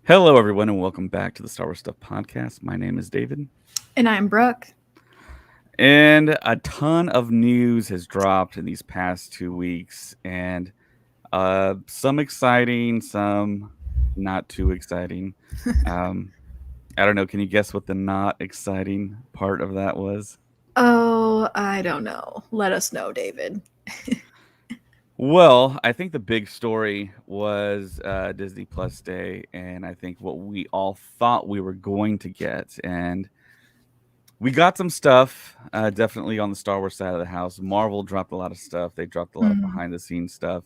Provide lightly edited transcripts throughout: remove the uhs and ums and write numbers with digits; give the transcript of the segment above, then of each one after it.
Hello, everyone, and welcome back to the Star Wars Stuff Podcast. My name is David, And I'm Brooke. and a ton of news has dropped in these past 2 weeks, and some exciting, some not too exciting. Um, I don't know. Can you guess what the not exciting part of that was? Oh, I don't know. Let us know, David. Well, I think the big story was Disney Plus Day, and I think what we all thought we were going to get, and we got some stuff, definitely on the Star Wars side of the house. Marvel dropped a lot of stuff. They dropped a lot of Mhm. behind the scenes stuff,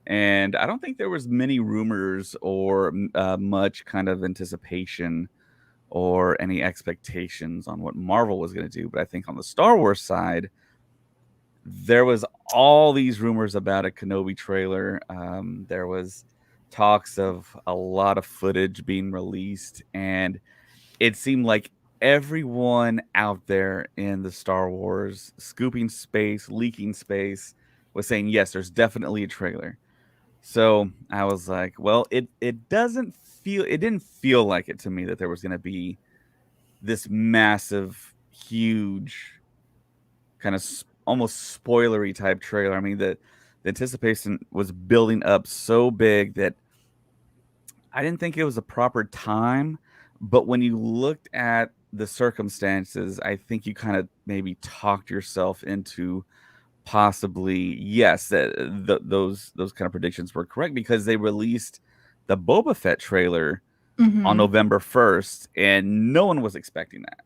and I don't think there was many rumors or much kind of anticipation or any expectations on what Marvel was going to do. But I think on the Star Wars side, there was all these rumors about a Kenobi trailer. There was talks of a lot of footage being released, and it seemed like everyone out there in the Star Wars scooping space, leaking space was saying, yes, there's definitely a trailer. So I was like, well, it didn't feel like it to me that there was going to be this massive, huge, kind of almost spoilery type trailer. I mean, the anticipation was building up so big that I didn't think it was a proper time, but when you looked at the circumstances, I think you kind of maybe talked yourself into possibly yes, those kind of predictions were correct because they released the Boba Fett trailer on Mhm. November 1st, and no one was expecting that.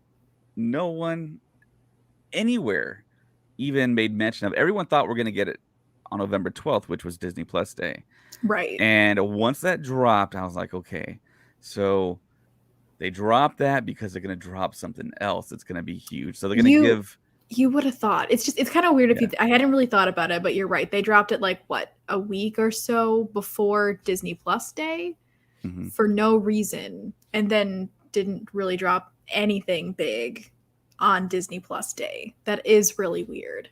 No one anywhere even made mention of. Everyone thought we're going to get it on November 12th, which was Disney Plus Day. Right. And once that dropped, I was like, okay, so they dropped that because they're going to drop something else that's going to be huge. So they're going to You give, you would have thought. It's kind of weird if yeah, I hadn't really thought about it, but you're right. They dropped it like what, a week or so before Disney Plus Day hmm for no reason, and then didn't really drop anything big on Disney Plus Day. That is really weird.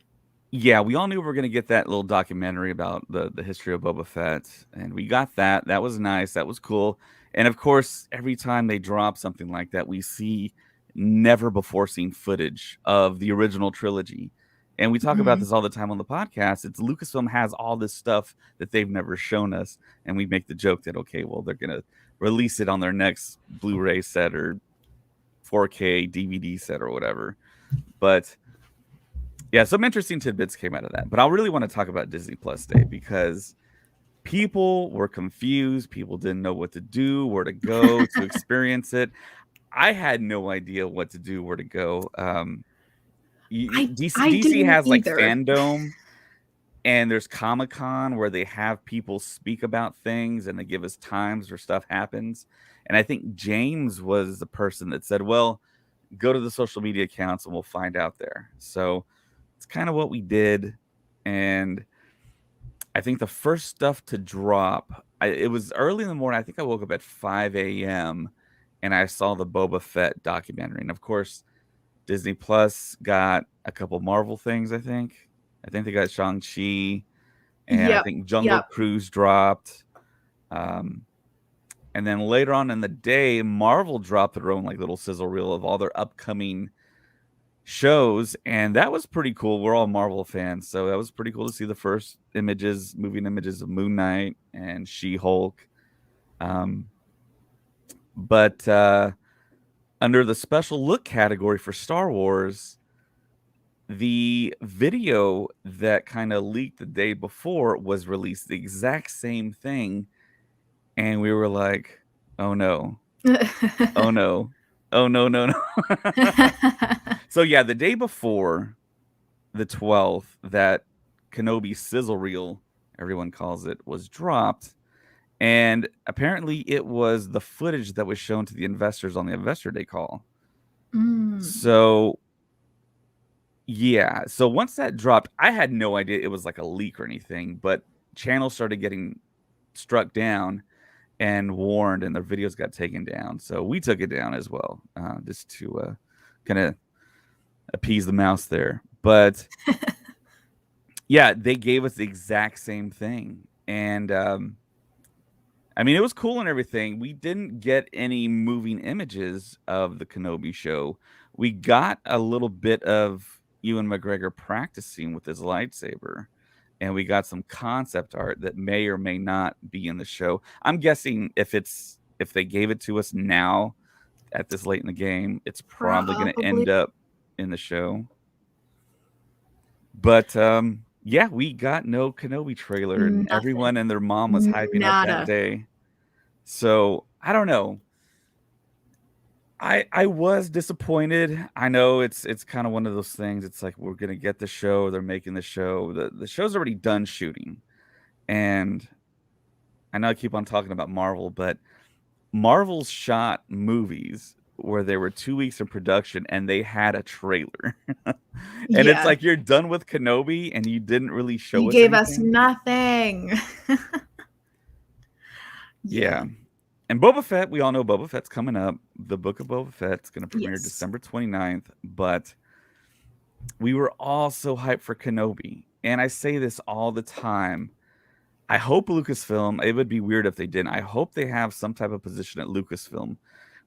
yeah, we all knew we were going to get that little documentary about the history of Boba Fett, and we got that. That was nice. That was cool. And of course, every time they drop something like that, we see never before seen footage of the original trilogy. And we talk about Mhm. this all the time on the podcast. It's Lucasfilm has all this stuff that they've never shown us, and we make the joke that okay, well, they're going to release it on their next Blu-ray set or 4K DVD set or whatever. But yeah, some interesting tidbits came out of that. But I really want to talk about Disney Plus Day because people were confused. People didn't know what to do, where to go to experience it. I had no idea what to do, where to go. I DC didn't has like either. fandom, and there's Comic Con where they have people speak about things and they give us times where stuff happens. And I think James was the person that said, well, go to the social media accounts and we'll find out there. So it's kind of what we did. And I think the first stuff to drop, it was early in the morning. I think I woke up at 5 a.m. and I saw the Boba Fett documentary. And of course, Disney Plus got a couple Marvel things, I think. I think they got Shang-Chi, and I Yep. think Jungle Yep. Cruise dropped. Um, and then later on in the day, Marvel dropped their own like little sizzle reel of all their upcoming shows, and that was pretty cool. We're all Marvel fans, so that was pretty cool to see the first moving images of Moon Knight and She-Hulk. Um, but under the special look category for Star Wars, the video that kind of leaked the day before was released the exact same thing, and we were like, "Oh no, oh no, oh no, no, no." So yeah, the day before the 12th, that Kenobi sizzle reel, everyone calls it, was dropped. And apparently it was the footage that was shown to the investors on the investor day call. Mm. So yeah. So once that dropped, I had no idea it was like a leak or anything, but channels started getting struck down and warned, and their videos got taken down. So we took it down as well, just to kind of appease the mouse there. But yeah, they gave us the exact same thing. And I mean, it was cool and everything. We didn't get any moving images of the Kenobi show. We got a little bit of Ewan McGregor practicing with his lightsaber, and we got some concept art that may or may not be in the show. I'm guessing if they gave it to us now at this late in the game, it's probably going to Probably. end up in the show. But yeah, we got no Kenobi trailer, and Nothing. everyone and their mom was hyping up that Nada. day. So I don't know. I was disappointed. I know it's kind of one of those things. It's like we're gonna get the show. They're making the show. The show's already done shooting, and I know I keep on talking about Marvel, but Marvel's shot movies where they were 2 weeks in production and they had a trailer, and it's Yeah. like you're done with Kenobi and you didn't really show You us gave us anything. nothing. Yeah. Yeah. And Boba Fett, we all know Boba Fett's coming up. The Book of Boba Fett's going to premiere Yes. December 29th, but we were all so hyped for Kenobi. And I say this all the time. I hope Lucasfilm, it would be weird if they didn't. I hope they have some type of position at Lucasfilm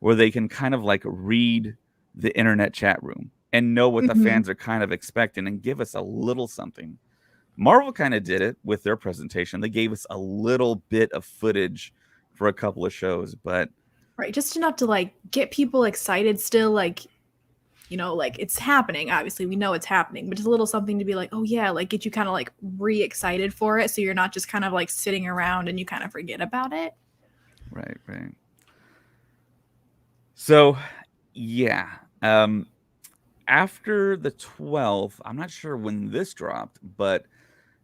where they can kind of like read the internet chat room and know what the Hmm. fans are kind of expecting and give us a little something. Marvel kind of did it with their presentation. They gave us a little bit of footage for a couple of shows, but Right. Just enough to like get people excited still, like, you know, like it's happening. Obviously, we know it's happening, but just a little something to be like, oh yeah, like get you kind of like re-excited for it. So you're not just kind of like sitting around and you kind of forget about it. right, right. So, yeah. After the 12th, I'm not sure when this dropped, but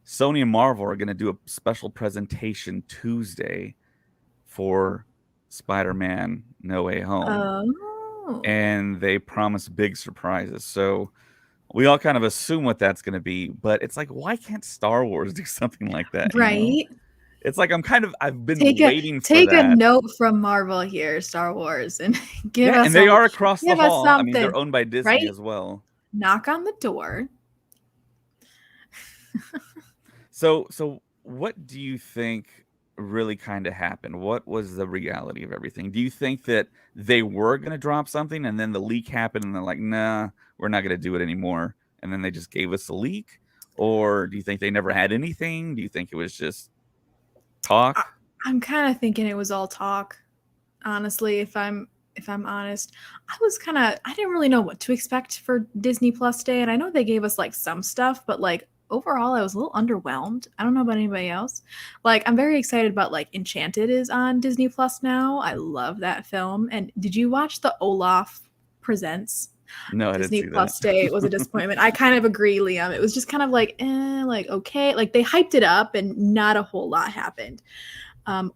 Sony and Marvel are going to do a special presentation Tuesday for Spider-Man No Way Home. Oh. And they promise big surprises. So we all kind of assume what that's going to be, but it's like, why can't Star Wars do something like that? You know, Right. it's like I've been Take a waiting for take a that. note from Marvel here, Star Wars, and Yeah, and they are across the give us hall. I mean, they're something, owned by Disney right? as well. Knock on the door. So what do you think really kind of happened? What was the reality of everything? Do you think that they were going to drop something and then the leak happened and they're like, nah, we're not going to do it anymore? And then they just gave us a leak? Or do you think they never had anything? Do you think it was just I, talk? I'm kind of thinking it was all talk. Honestly, if I'm honest, I didn't really know what to expect for Disney Plus Day, and I know they gave us like some stuff, but like overall I was a little underwhelmed. I don't know about anybody else. Like I'm very excited about like Enchanted is on Disney Plus now. I love that film. And did you watch the Olaf Presents? No, I didn't Disney see that. Plus Day was a disappointment. I kind of agree, Liam. It was just kind of like, like okay, like they hyped it up and not a whole lot happened.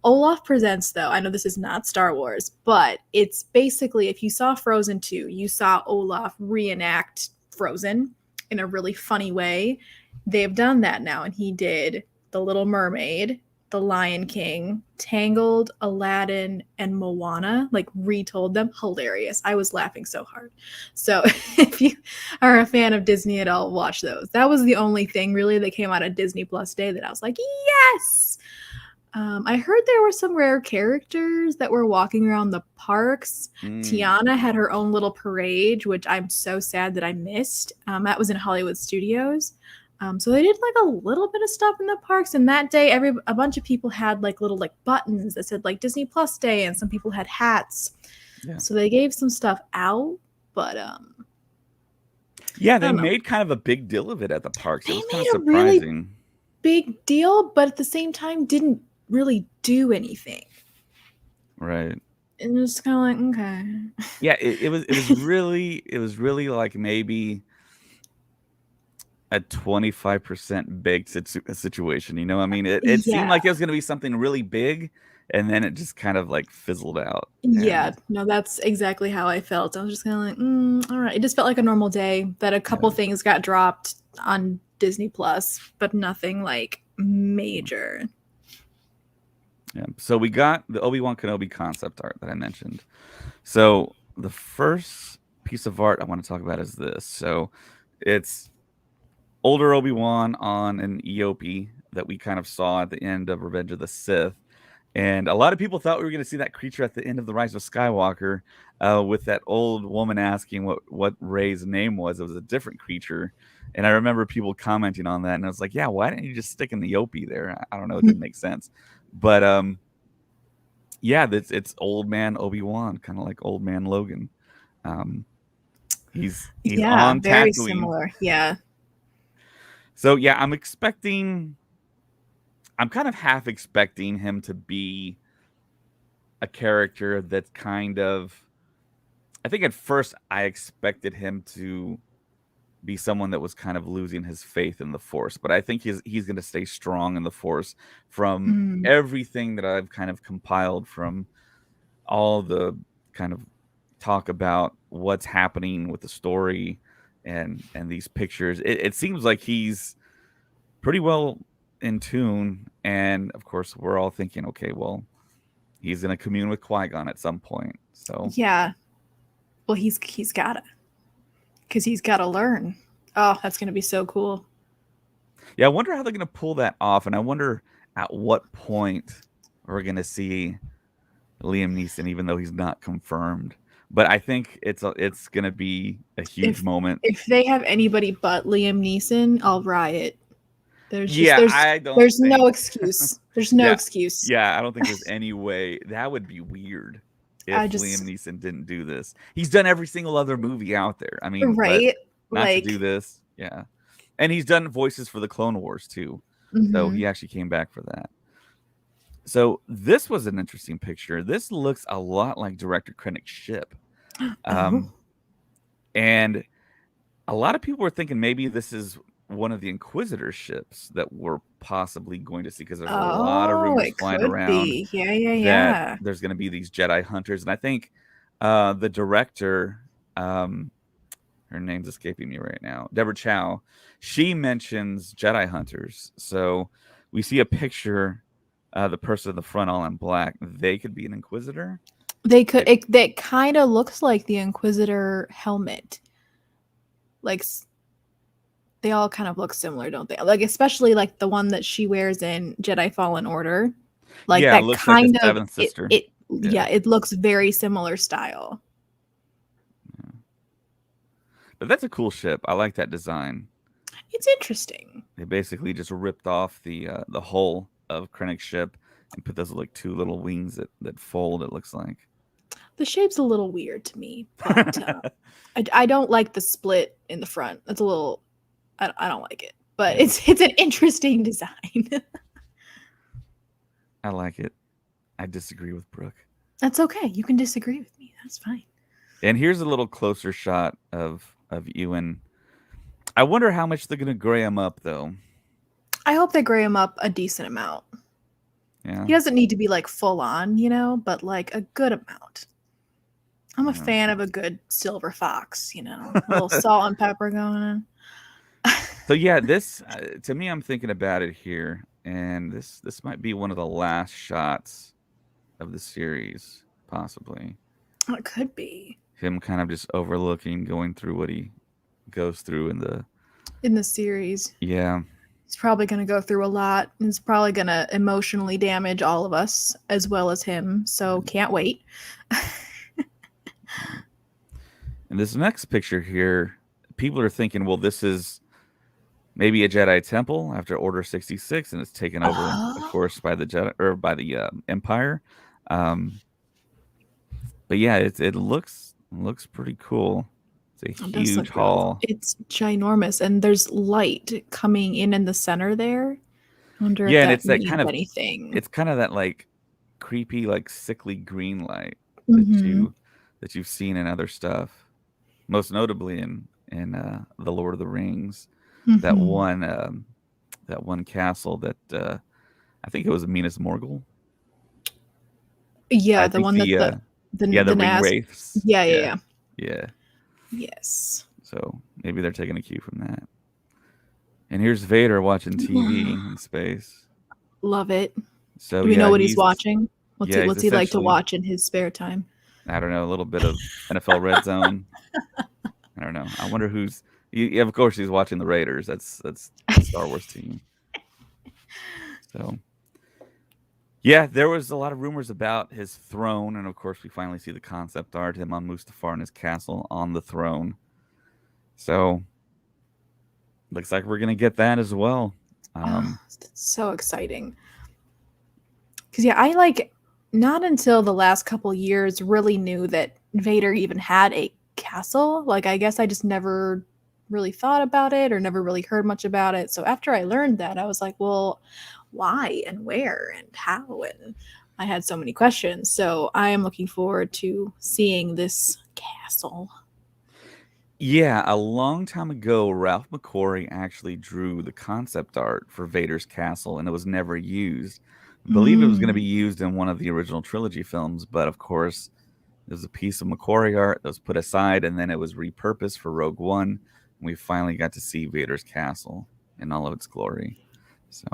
Olaf Presents, though, I know this is not Star Wars, but it's basically if you saw Frozen 2, you saw Olaf reenact Frozen in a really funny way. They've done that now, and he did The Little Mermaid, The Lion King, Tangled, Aladdin, and Moana, like retold them. Hilarious. I was laughing so hard. So if you are a fan of Disney at all, watch those. That was the only thing really that came out of Disney Plus Day that I was like, yes! I heard there were some rare characters that were walking around the parks. Mm, Tiana had her own little parade, which I'm so sad that I missed. That was in Hollywood Studios. So they did like a little bit of stuff in the parks, and that day, a bunch of people had like little like buttons that said like Disney Plus Day, and some people had hats. yeah. So they gave some stuff out, but Yeah, I they don't know. made kind of a big deal of it at the parks. It They was kind of made a really surprising. big deal, but at the same time didn't really do anything. Right. And it's kind of like, okay. Yeah, it was really like maybe a 25% baked situation. You know, I mean, it seemed Yeah. like it was going to be something really big, and then it just kind of like fizzled out. Yeah. And No, that's exactly how I felt. I was just kind of like, all right. It just felt like a normal day that a couple yeah, things got dropped on Disney Plus, but nothing like major. yeah. So we got the Obi-Wan Kenobi concept art that I mentioned. So the first piece of art I want to talk about is this. So it's older Obi-Wan on an EOP that we kind of saw at the end of Revenge of the Sith. And a lot of people thought we were going to see that creature at the end of The Rise of Skywalker, with that old woman asking what Rey's name was. It was a different creature. And I remember people commenting on that, and I was like, yeah, why didn't you just stick in the Opie there? I don't know. It didn't make sense. But yeah, it's old man Obi-Wan, kind of like old man Logan. He's on very Tatooine. similar. Yeah. So yeah, I'm kind of half expecting him to be a character that's kind of, I think at first I expected him to be someone that was kind of losing his faith in the Force, but I think he's going to stay strong in the Force from everything that I've kind of compiled from all the kind of talk about what's happening with the story and these pictures. It seems like he's pretty well in tune, and of course we're all thinking, okay, well, he's going to commune with Qui-Gon at some point. So yeah, well, he's gotta, because he's gotta learn. Oh, that's gonna be so cool. yeah, I wonder how they're going to pull that off, and I wonder at what point we're going to see Liam Neeson, even though he's not confirmed. But I think it's going to be a huge moment. If they have anybody but Liam Neeson, I'll riot. There's no excuse. There's no excuse. Yeah, I don't think there's any way. That would be weird if Liam Neeson didn't do this. He's done every single other movie out there. I mean, right? Not to do this. Yeah. And he's done voices for the Clone Wars too. So he actually came back for that. So this was an interesting picture. This looks a lot like Director Krennic's ship. And a lot of people were thinking maybe this is one of the Inquisitor ships that we're possibly going to see, because there's a lot of rumors flying around. That there's going to be these Jedi hunters. And I think the director, her name's escaping me right now, Deborah Chow, she mentions Jedi hunters. So we see a picture, the person in the front all in black. They could be an Inquisitor. They could. That kind of looks like the Inquisitor helmet. Like, they all kind of look similar, don't they? Like, especially like the one that she wears in Jedi Fallen Order. Like, yeah, that looks kind like a of Seventh Sister. It looks very similar style. Yeah. But that's a cool ship. I like that design. It's interesting. They basically just ripped off the hull of Krennic's ship and put those like two little wings that fold. It looks like the shape's a little weird to me, but I don't like the split in the front. That's a little. I don't like it, but it's an interesting design. I like it. I disagree with Brooke. That's okay. You can disagree with me. That's fine. And here's a little closer shot of Ewan. I wonder how much they're gonna gray him up, though. I hope they gray him up a decent amount. Yeah. He doesn't need to be like full on, but like a good amount. I'm a fan of a good silver fox, a little salt and pepper going on. So yeah, this to me, I'm thinking about it here, and this might be one of the last shots of the series, possibly. It could be him kind of just overlooking, going through what he goes through in the series. Yeah, he's probably going to go through a lot, and it's probably going to emotionally damage all of us as well as him. So can't wait. And this next picture here, people are thinking, well, this is maybe a Jedi Temple after Order 66, and it's taken over, of course, by the Jedi or by the Empire. But yeah, it looks pretty cool. It's a huge hall. It's ginormous, and there's light coming in the center there. I wonder yeah, if and that it's that means kind of anything. It's kind of that like creepy, like sickly green light that you've seen in other stuff, most notably in the Lord of the Rings. That one castle that I think it was Minas Morgul. Yeah, the one that the ring wraiths. Yeah. Yes. So maybe they're taking a cue from that. And here's Vader watching TV in space. Love it. So do we know what he's watching? What's he like to watch in his spare time? I don't know. A little bit of NFL Red Zone. I don't know. I wonder who's. Yeah, of course, he's watching the Raiders. That's the Star Wars team. So Yeah, there was a lot of rumors about his throne, and of course, we finally see the concept art, him on Mustafar in his castle on the throne. So, looks like we're gonna get that as well. Oh, it's so exciting. Because yeah, I like not until the last couple years really knew that Vader even had a castle. Like I guess I just never really thought about it or never really heard much about it. So after I learned that, I was like, well, why and where and how? And I had so many questions. So I am looking forward to seeing this castle. Yeah, a long time ago, Ralph McQuarrie actually drew the concept art for Vader's castle, and it was never used. I believe it was going to be Mm. used in one of the original trilogy films, but of course, it was a piece of McQuarrie art that was put aside, and then it was repurposed for Rogue One, and we finally got to see Vader's castle in all of its glory. So,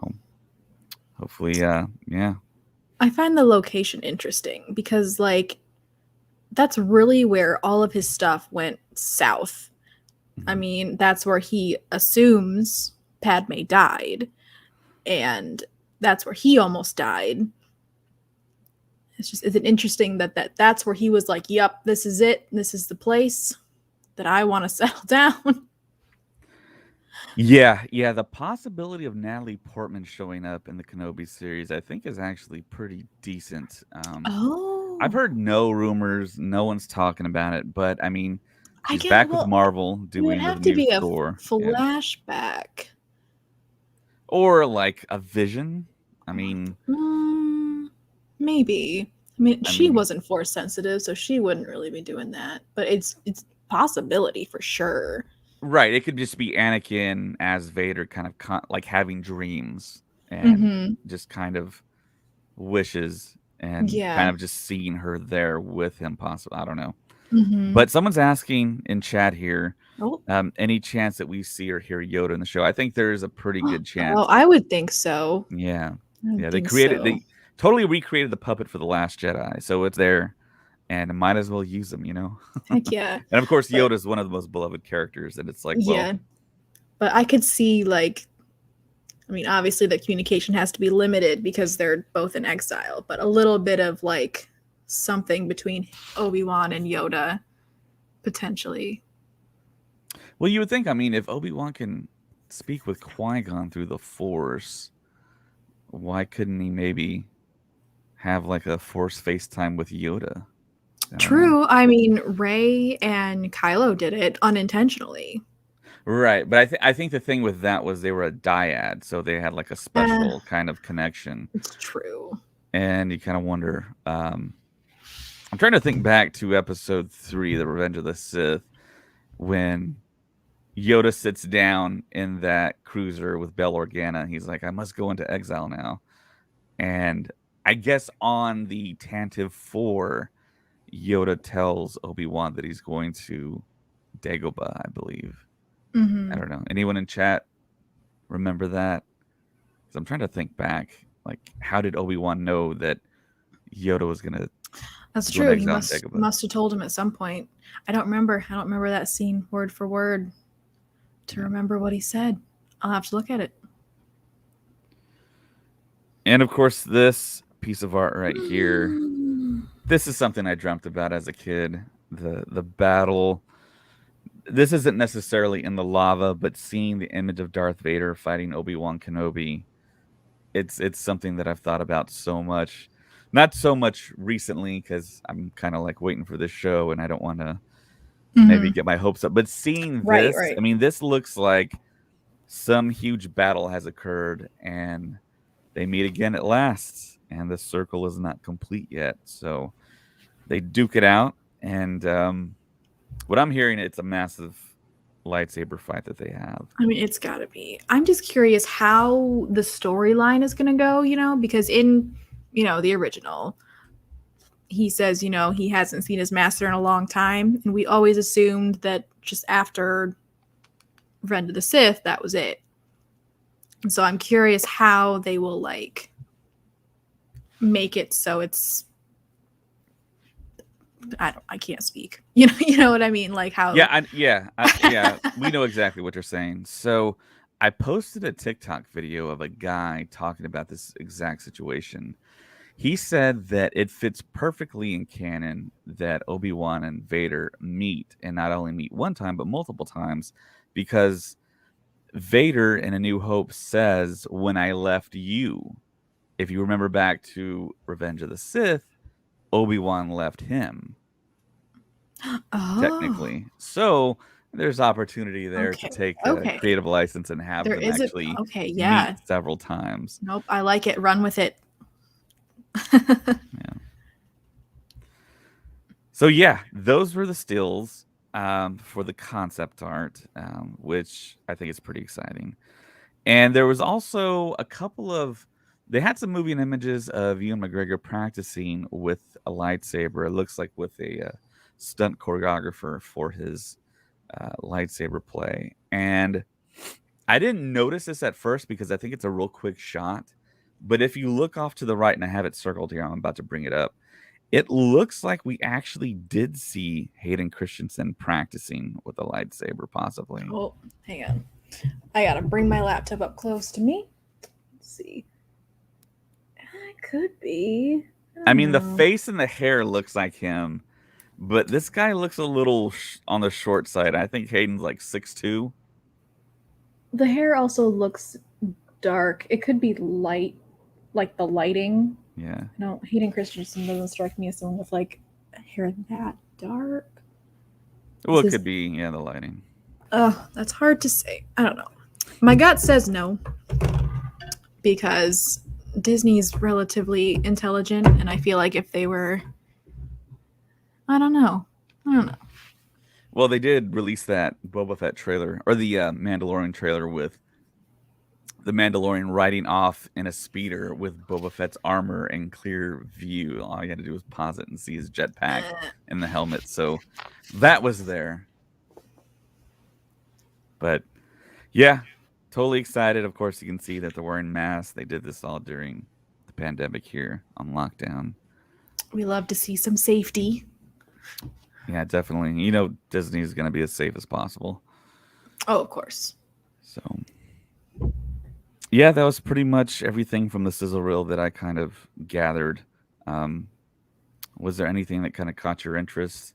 hopefully, yeah. I find the location interesting because, like, that's really where all of his stuff went south. I Mhm. mean, that's where he assumes Padme died, and that's where he almost died. It's interesting that's where he was like, "Yep, this is it. This is the place that I want to settle down." Yeah, the possibility of Natalie Portman showing up in the Kenobi series, I think, is actually pretty decent. I've Oh, heard no rumors, no one's talking about it, but I mean, I she's get back with well. Marvel It would doing the have to new be a Thor, yeah, flashback. or like a Vision. I mean, Mm, maybe. I mean, I she mean, wasn't force sensitive, so she wouldn't really be doing that. But it's possibility for sure. right? It could just be Anakin as Vader, kind of like having dreams and Mm-hmm. just kind of wishes and kind Yeah. of just seeing her there with him. Possible, I don't know. Mm-hmm. But someone's asking in chat here, Oh. any chance that we see or hear Yoda in the show? I think there is a pretty good Oh, chance. I would think so. Yeah, I would yeah. think so. They totally recreated the puppet for the Last Jedi, so it's there, and might as well use them, you know. Heck yeah. And of course, But Yoda is one of the most beloved characters, and it's like, well, yeah. But I could see like I mean, obviously the communication has to be limited because they're both in exile, but a little bit of like something between Obi-Wan and Yoda potentially. well, you would think. I mean, if Obi-Wan can speak with Qui-Gon through the Force, why couldn't he maybe have like a Force FaceTime with Yoda? I don't know. True. I mean, Rey and Kylo did it unintentionally. Right, but I think the thing with that was they were a dyad, so they had like a Uh, special kind of connection, it's true. and you kind of wonder. I'm trying to think back to Episode 3, The Revenge of the Sith, when Yoda sits down in that cruiser with Bail Organa. He's like, "I must go into exile now," and I guess on the Tantive 4, Yoda tells Obi-Wan that he's going to Dagobah, I believe. I Hmm. don't know. Anyone in chat remember that? 'Cause I'm trying to think back. Like, how did Obi-Wan know that Yoda was gonna That's go in true. He exile in must Dagobah? must have told him at some point. I don't remember. I don't remember that scene word for word to Yeah. remember what he said. I'll have to look at it. And of course, this piece of art right here. This is something I dreamt about as a kid. The battle. This isn't necessarily in the lava, but seeing the image of Darth Vader fighting Obi-Wan Kenobi, it's something that I've thought about so much. Not so much recently because I'm kind of like waiting for this show and I don't want to maybe Hmm. get my hopes up. But seeing Right, this, I right. mean, this looks like some huge battle has occurred and they meet again at last, and the circle is not complete yet. So they duke it out, and what I'm hearing, it's a massive lightsaber fight that they have. I mean, it's got to be. I'm just curious how the storyline is going to go, because in, the original, he says, he hasn't seen his master in a long time. And we always assumed that just after Revenge of the Sith, that was it. And so I'm curious how they will, like, make it so it's. I can't speak. You know what I mean? Like how. Yeah, we know exactly what you're saying. So I posted a TikTok video of a guy talking about this exact situation, He said that it fits perfectly in canon that Obi-Wan and Vader meet, and not only meet one time, but multiple times, because Vader in A New Hope says, "When I left you," if you remember back to Revenge of the Sith, Obi-Wan left him, Oh, technically. So there's opportunity there to okay. take a Okay. creative license and have There them is a actually okay, meet yeah. several times. Nope, I like it. Run with it. Yeah. So yeah, those were the stills for the concept art, which I think is pretty exciting. And there was also a couple of they had some moving images of Ewan McGregor practicing with a lightsaber. It looks like with a stunt choreographer for his lightsaber play. And I didn't notice this at first because I think it's a real quick shot. But if you look off to the right, and I have it circled here, I'm about to bring it up. It looks like we actually did see Hayden Christensen practicing with a lightsaber, possibly. Oh, hang on. I gotta bring my laptop up close to me. Let's see. It could be. I mean, the Oh. face and the hair looks like him, but this guy looks a little on the short side. I think Hayden's like 6'2". The hair also looks dark. It could be light, like the lighting. Yeah. No, Hayden Christensen doesn't strike me as someone with like hair that dark. Well, it This is- could be, yeah, the lighting. Oh, that's hard to say. I don't know. My gut says no because Disney's relatively intelligent, and I feel like if they were, I don't know. Well, they did release that Boba Fett trailer, or the Mandalorian trailer, with the Mandalorian riding off in a speeder with Boba Fett's armor and clear view. All you had to do was pause it and see his jetpack and the helmet. So that was there. But yeah, totally excited. Of course, you can see that they're wearing masks. They did this all during the pandemic here on lockdown. We love to see some safety. Yeah, definitely. You know, Disney is going to be as safe as possible. Oh, of course. So, yeah, that was pretty much everything from the sizzle reel that I kind of gathered. Was there anything that kind of caught your interest?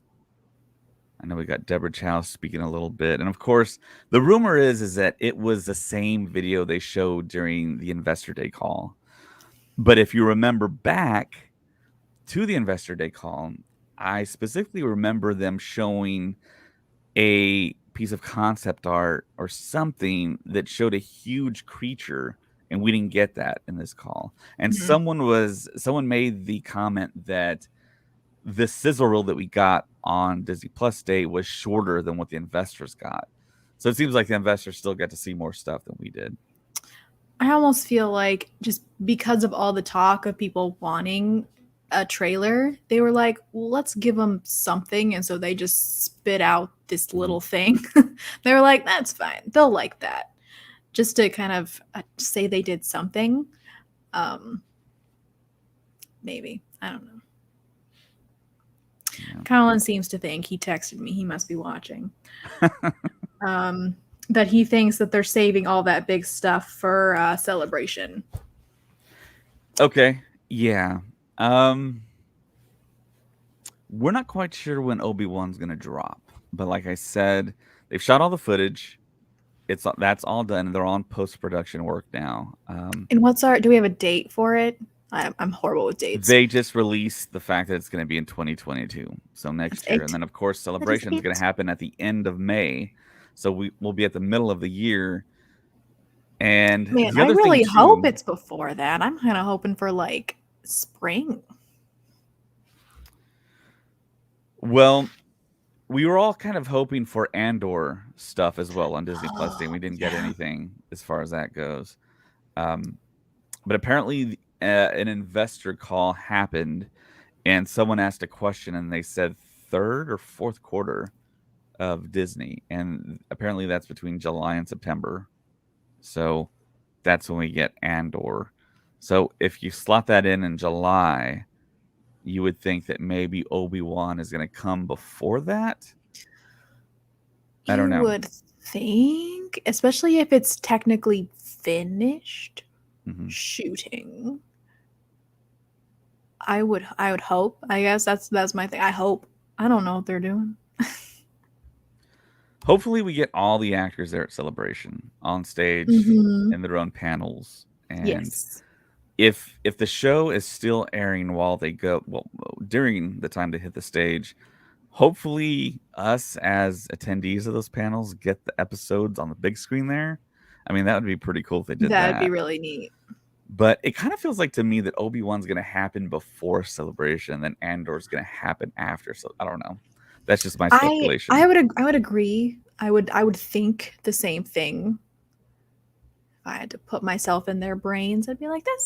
I know we got Deborah Chow speaking a little bit, and of course, the rumor is that it was the same video they showed during the Investor Day call. But if you remember back to the Investor Day call, I specifically remember them showing a piece of concept art or something that showed a huge creature, and we didn't get that in this call. And someone made the comment that the sizzle reel that we got on Disney Plus Day was shorter than what the investors got. So it seems like the investors still get to see more stuff than we did. I almost feel like just because of all the talk of people wanting a trailer, they were like, well, let's give them something. And so they just spit out this little thing. They were like, that's fine. They'll like that. Just to kind of say they did something. Maybe. I don't know. Yeah. Colin seems to think, he texted me, he must be watching, that he thinks that they're saving all that big stuff for Celebration. Okay. Yeah. We're not quite sure when Obi-Wan's going to drop. But like I said, they've shot all the footage. That's all done. They're on post-production work now. And do we have a date for it? I'm horrible with dates. They just released the fact that it's going to be in 2022, so next year. And then, of course, Celebration is going to happen at the end of May. So we'll be at the middle of the year. And man, I really hope it's before that. I'm kind of hoping for like spring. Well, we were all kind of hoping for Andor stuff as well on Disney Plus Day. We didn't get anything as far as that goes. But apparently an investor call happened, and someone asked a question, and they said third or fourth quarter of Disney. And apparently that's between July and September. So that's when we get Andor. So if you slot that in July, you would think that maybe Obi-Wan is going to come before that. I don't know. You would think, especially if it's technically finished shooting. I would hope. I guess that's my thing. I hope. I don't know what they're doing. Hopefully, we get all the actors there at Celebration on stage Mm-hmm. in their own panels, and Yes. if the show is still airing while they go, well, during the time they hit the stage, hopefully us as attendees of those panels get the episodes on the big screen there. I mean, that would be pretty cool if they did That'd be that. really neat. But it kind of feels like to me that Obi-Wan's going to happen before Celebration, then Andor's going to happen after. So I don't know. That's just my I speculation. I would agree. I would think the same thing. If I had to put myself in their brains, I'd be like, that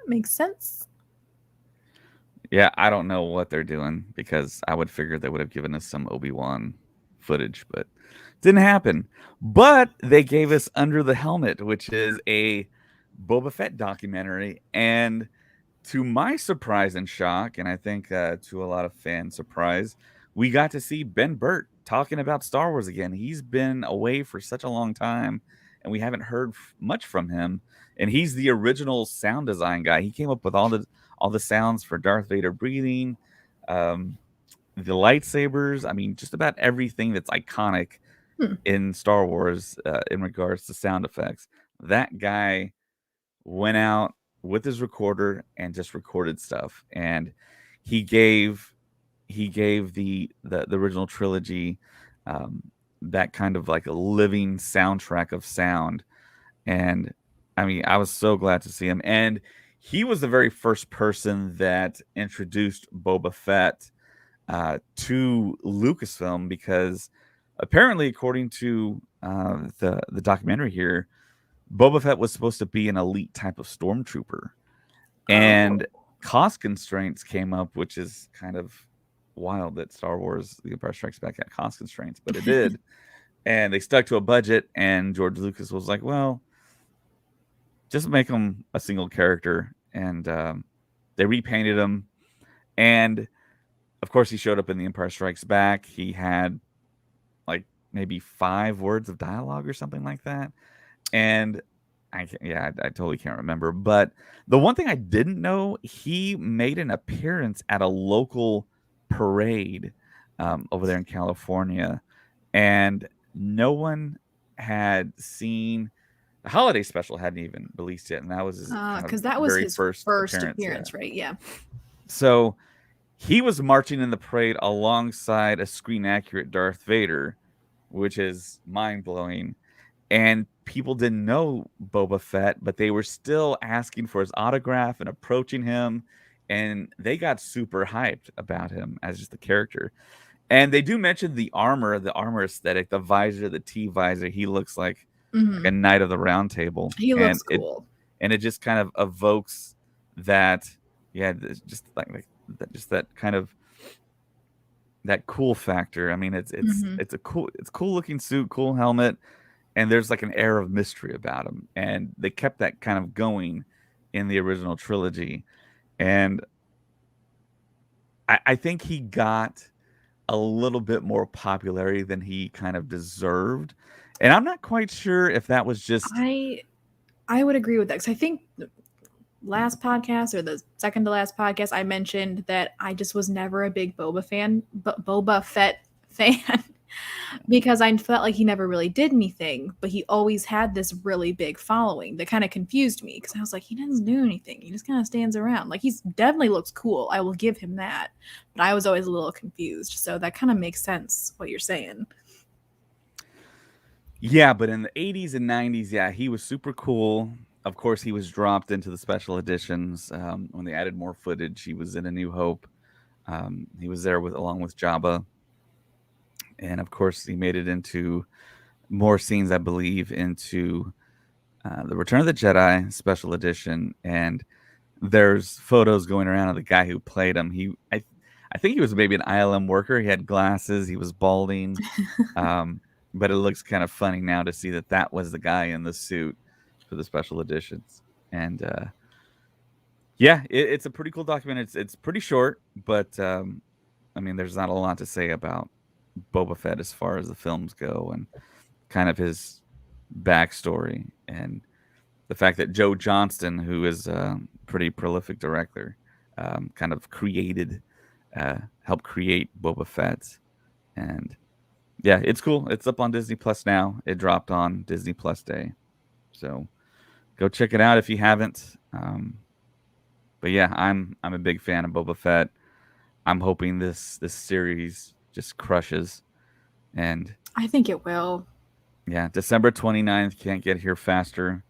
makes sense. Yeah, I don't know what they're doing because I would figure they would have given us some Obi-Wan footage, but didn't happen. But they gave us Under the Helmet, which is a Boba Fett documentary, and to my surprise and shock, and I think to a lot of fans' surprise, we got to see Ben Burt talking about Star Wars again. He's been away for such a long time, and we haven't heard much from him. And he's the original sound design guy. He came up with all the sounds for Darth Vader breathing, um, the lightsabers. I mean, just about everything that's iconic Hmm. in Star Wars in regards to sound effects. That guy went out with his recorder and just recorded stuff, and he gave the original trilogy um, that kind of like a living soundtrack of sound. And I mean, I was so glad to see him, and he was the very first person that introduced Boba Fett to Lucasfilm, because apparently, according to the documentary here, Boba Fett was supposed to be an elite type of stormtrooper, Oh. and cost constraints came up, which is kind of wild that Star Wars: The Empire Strikes Back had cost constraints, but it did, and they stuck to a budget. And George Lucas was like, "Well, just make him a single character," and they repainted him, and of course, he showed up in The Empire Strikes Back. He had like maybe 5 words of dialogue or something like that, and I totally can't remember. But the one thing I didn't know, he made an appearance at a local parade over there in California, and no one had seen the holiday special, hadn't even released yet, and that was his kind of Because that was very his first first appearance. Yeah, appearance, right? Yeah. so he was marching in the parade alongside a screen accurate Darth Vader, which is mind blowing. And people didn't know Boba Fett, but they were still asking for his autograph and approaching him. And they got super hyped about him as just the character. And they do mention the armor aesthetic, the visor, the T visor. He looks like a Hmm. knight of the round table. He looks cool. And it just kind of evokes that, yeah, just that kind of that cool factor. I mean, Hmm. it's cool looking suit, cool helmet, and there's like an air of mystery about him, and they kept that kind of going in the original trilogy. And I think he got a little bit more popularity than he kind of deserved, and I'm not quite sure if that was just I I would agree with that because I think the last podcast or the second to last podcast I mentioned that I just was never a big Boba Fett fan because I felt like he never really did anything, but he always had this really big following that kind of confused me because I was like, he doesn't do anything. He just kind of stands around. Like he's definitely looks cool. I will give him that. But I was always a little confused. So that kind of makes sense what you're saying. yeah, but in the 80s and 90s, yeah, he was super cool. Of course, he was dropped into the special editions when they added more footage. He was in A New Hope. He was there with along with Jabba, and of course, he made it into more scenes, I believe, into the Return of the Jedi special edition. And there's photos going around of the guy who played him. I think he was maybe an ILM worker. He had glasses. He was balding. Um, but it looks kind of funny now to see that that was the guy in the suit for the special editions. And yeah, it's a pretty cool document. It's pretty short, but I mean, there's not a lot to say about Boba Fett as far as the films go, and kind of his backstory, and the fact that Joe Johnston, who is a pretty prolific director, kind of helped create Boba Fett. And yeah, it's cool. It's up on Disney Plus now. It dropped on Disney Plus Day. So go check it out if you haven't. But yeah, I'm a big fan of Boba Fett. I'm hoping this series just crushes. And I think it will. yeah, December 29th can't get here faster.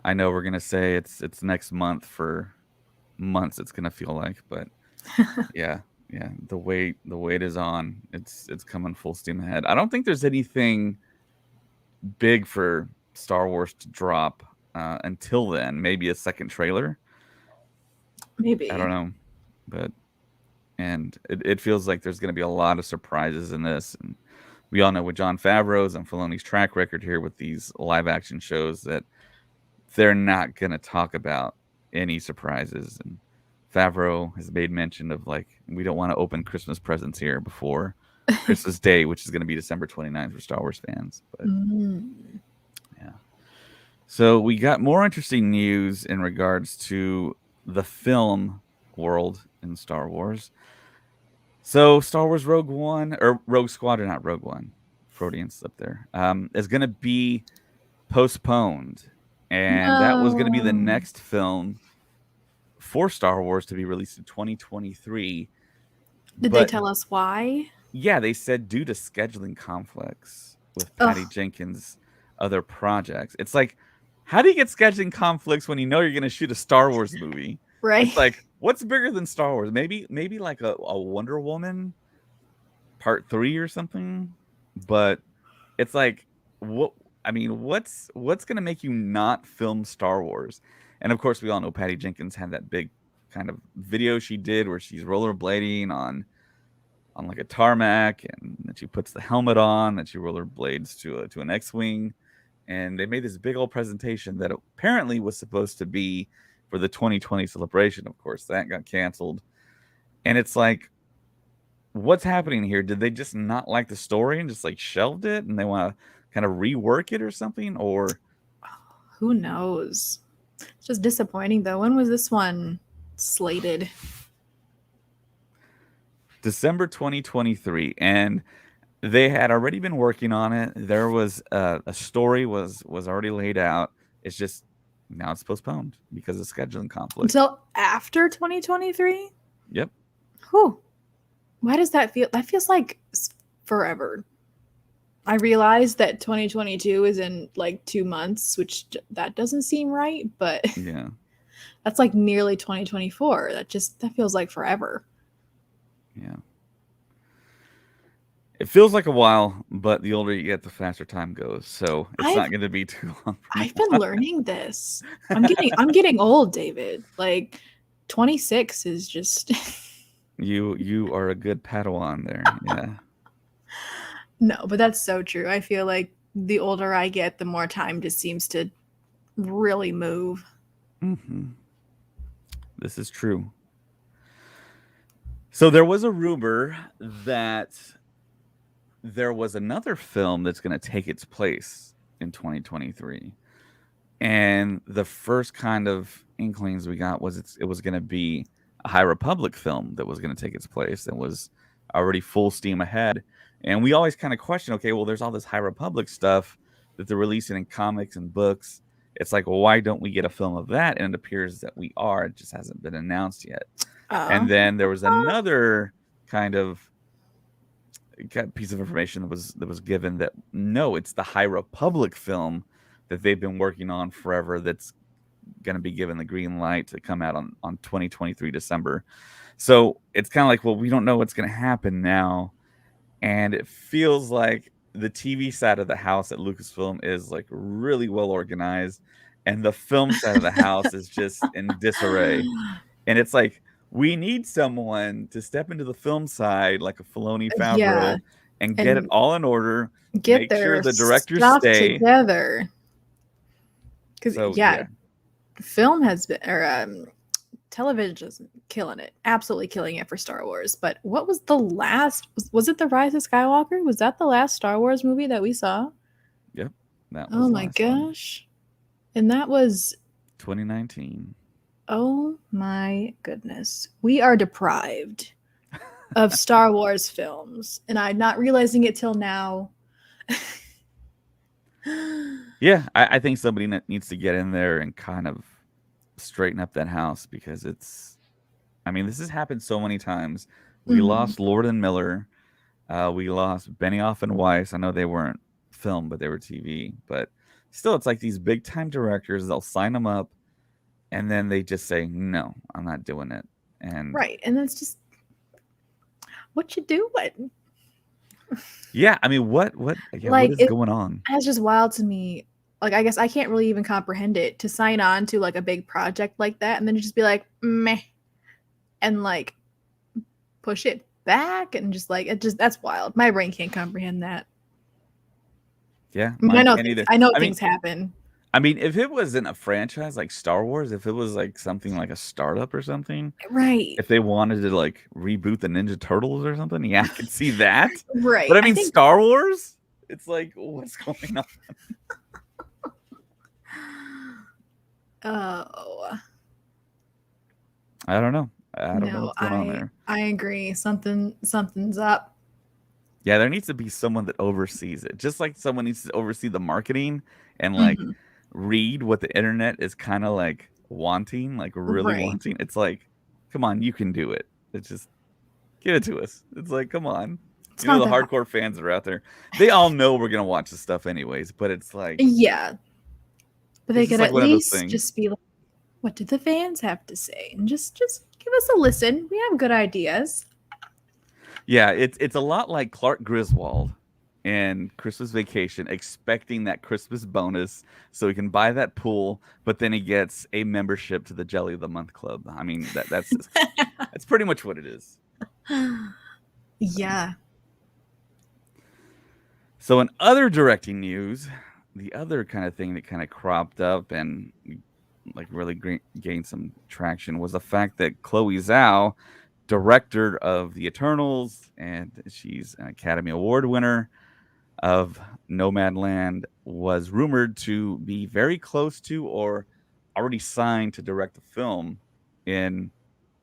I know we're gonna say it's next month for months. It's gonna feel like, but yeah, yeah. The wait is on. It's coming full steam ahead. I don't think there's anything big for Star Wars to drop until then. Maybe a second trailer. I don't Maybe. know, but and it feels like there's going to be a lot of surprises in this. And we all know with John Favreau's and Filoni's track record here with these live action shows that they're not going to talk about any surprises. And Favreau has made mention of like, we don't want to open Christmas presents here before Christmas Day, which is going to be December 29th for Star Wars fans. But yeah. So we got more interesting news in regards to the film world in Star Wars. So Star Wars Rogue One, or Rogue Squadron, not Rogue One, Freudian slip there, is going to be postponed. And that was going to be the No. next film for Star Wars to be released in 2023. Did they But tell us why? yeah, they said due to scheduling conflicts with Patty Ugh, Jenkins' other projects. It's like, how do you get scheduling conflicts when you know you're going to shoot a Star Wars movie? right? It's like, what's bigger than Star Wars? Maybe like a Wonder Woman Part 3 or something. But it's like, what? I mean, what's going to make you not film Star Wars? And of course, we all know Patty Jenkins had that big kind of video she did where she's rollerblading on like a tarmac, and then she puts the helmet on, and she rollerblades to an X-wing, and they made this big old presentation that apparently was supposed to be for the 2020 celebration. Of course, that got canceled, and it's like, what's happening here? Did they just not like the story and just like shelved it, and they want to kind of rework it or something? Or Who knows? It's just disappointing though. When was this one slated? December 2023, and they had already been working on it. There was a story was already laid out. It's just now it's postponed because of scheduling conflicts. Until after 2023? Yep. Whew. Why does that feel? That feels like forever. I realize that 2022 is in like 2 months, which that doesn't seem right, but Yeah. that's like nearly 2024. That feels like forever. Yeah. It feels like a while, but the older you get, the faster time goes. So it's I've not going to be too long. I've been learning this. I'm getting old, David. Like 26 is just You are a good Padawan there. Yeah. no, but that's so true. I feel like the older I get, the more time just seems to really move. Mm-hmm. This is true. So there was a rumor that there was another film that's going to take its place in 2023. And the first kind of inklings we got was it was going to be a High Republic film that was going to take its place and was already full steam ahead. And we always kind of question, okay, well, there's all this High Republic stuff that they're releasing in comics and books. It's like, well, why don't we get a film of that? And it appears that we are. It just hasn't been announced yet. And then there was another kind of piece of information that was given that no, it's the High Republic film that they've been working on forever that's going to be given the green light to come out on 2023 December. So it's kind of like, well, we don't know what's going to happen now. And it feels like the TV side of the house at Lucasfilm is like really well organized, and the film side of the house is just in disarray. And it's like, we need someone to step into the film side, like a Filoni Yeah, Favreau, and get it and all in order. get Make sure their the directors stuff stay. together. Because So yeah, film has been or television is killing it, absolutely killing it for Star Wars. But what was the last? Was it The Rise of Skywalker? Was that the last Star Wars movie that we saw? Yep, that was Oh the my last one. gosh! And that was 2019. Oh my goodness. We are deprived of Star Wars films, and I'm not realizing it till now. Yeah, I think somebody needs to get in there and kind of straighten up that house because it's. I mean, this has happened so many times. We Mhm. lost Lord and Miller. We lost Benioff and Weiss. I know they weren't film, but they were TV. But still, it's like these big time directors. They'll sign them up, and then they just say, "No, I'm not doing it." And Right. And it's just what you doing? yeah, I mean, what? Yeah, what Like is it going on? that's just wild to me. Like I guess I can't really even comprehend it to sign on to like a big project like that and then just be like meh and like push it back and just like it just that's wild. My brain can't comprehend that. Yeah, I mean, mine can't either. I know I mean, things happen. I mean, if it was in a franchise like Star Wars, if it was like something like a startup or something, Right. if they wanted to like reboot the Ninja Turtles or something, yeah, I could see that. Right. But I I mean, think Star Wars, it's like, what's going on? oh I don't know. I don't know no, what's going on there. I agree. Something's up. Yeah, there needs to be someone that oversees it. Just like someone needs to oversee the marketing and like Mhm. read what the internet is kind of like wanting, like really Right. wanting. It's like, come on, you can do it. It's just give it to us. It's like, come on. It's You know not the that hard. hardcore fans that are out there. They all know we're gonna watch this stuff anyways, but it's like Yeah. But they it's just could like at one of those least things. just be like, what did the fans have to say? And just give us a listen. We have good ideas. Yeah, it's a lot like Clark Griswold in Christmas Vacation, expecting that Christmas bonus so he can buy that pool, but then he gets a membership to the Jelly of the Month Club. I mean, that's pretty much what it is. So, Yeah. so in other directing news, the other kind of thing that kind of cropped up and like really gained some traction was the fact that Chloe Zhao, director of The Eternals, and she's an Academy Award winner of Nomadland, was rumored to be very close to or already signed to direct the film in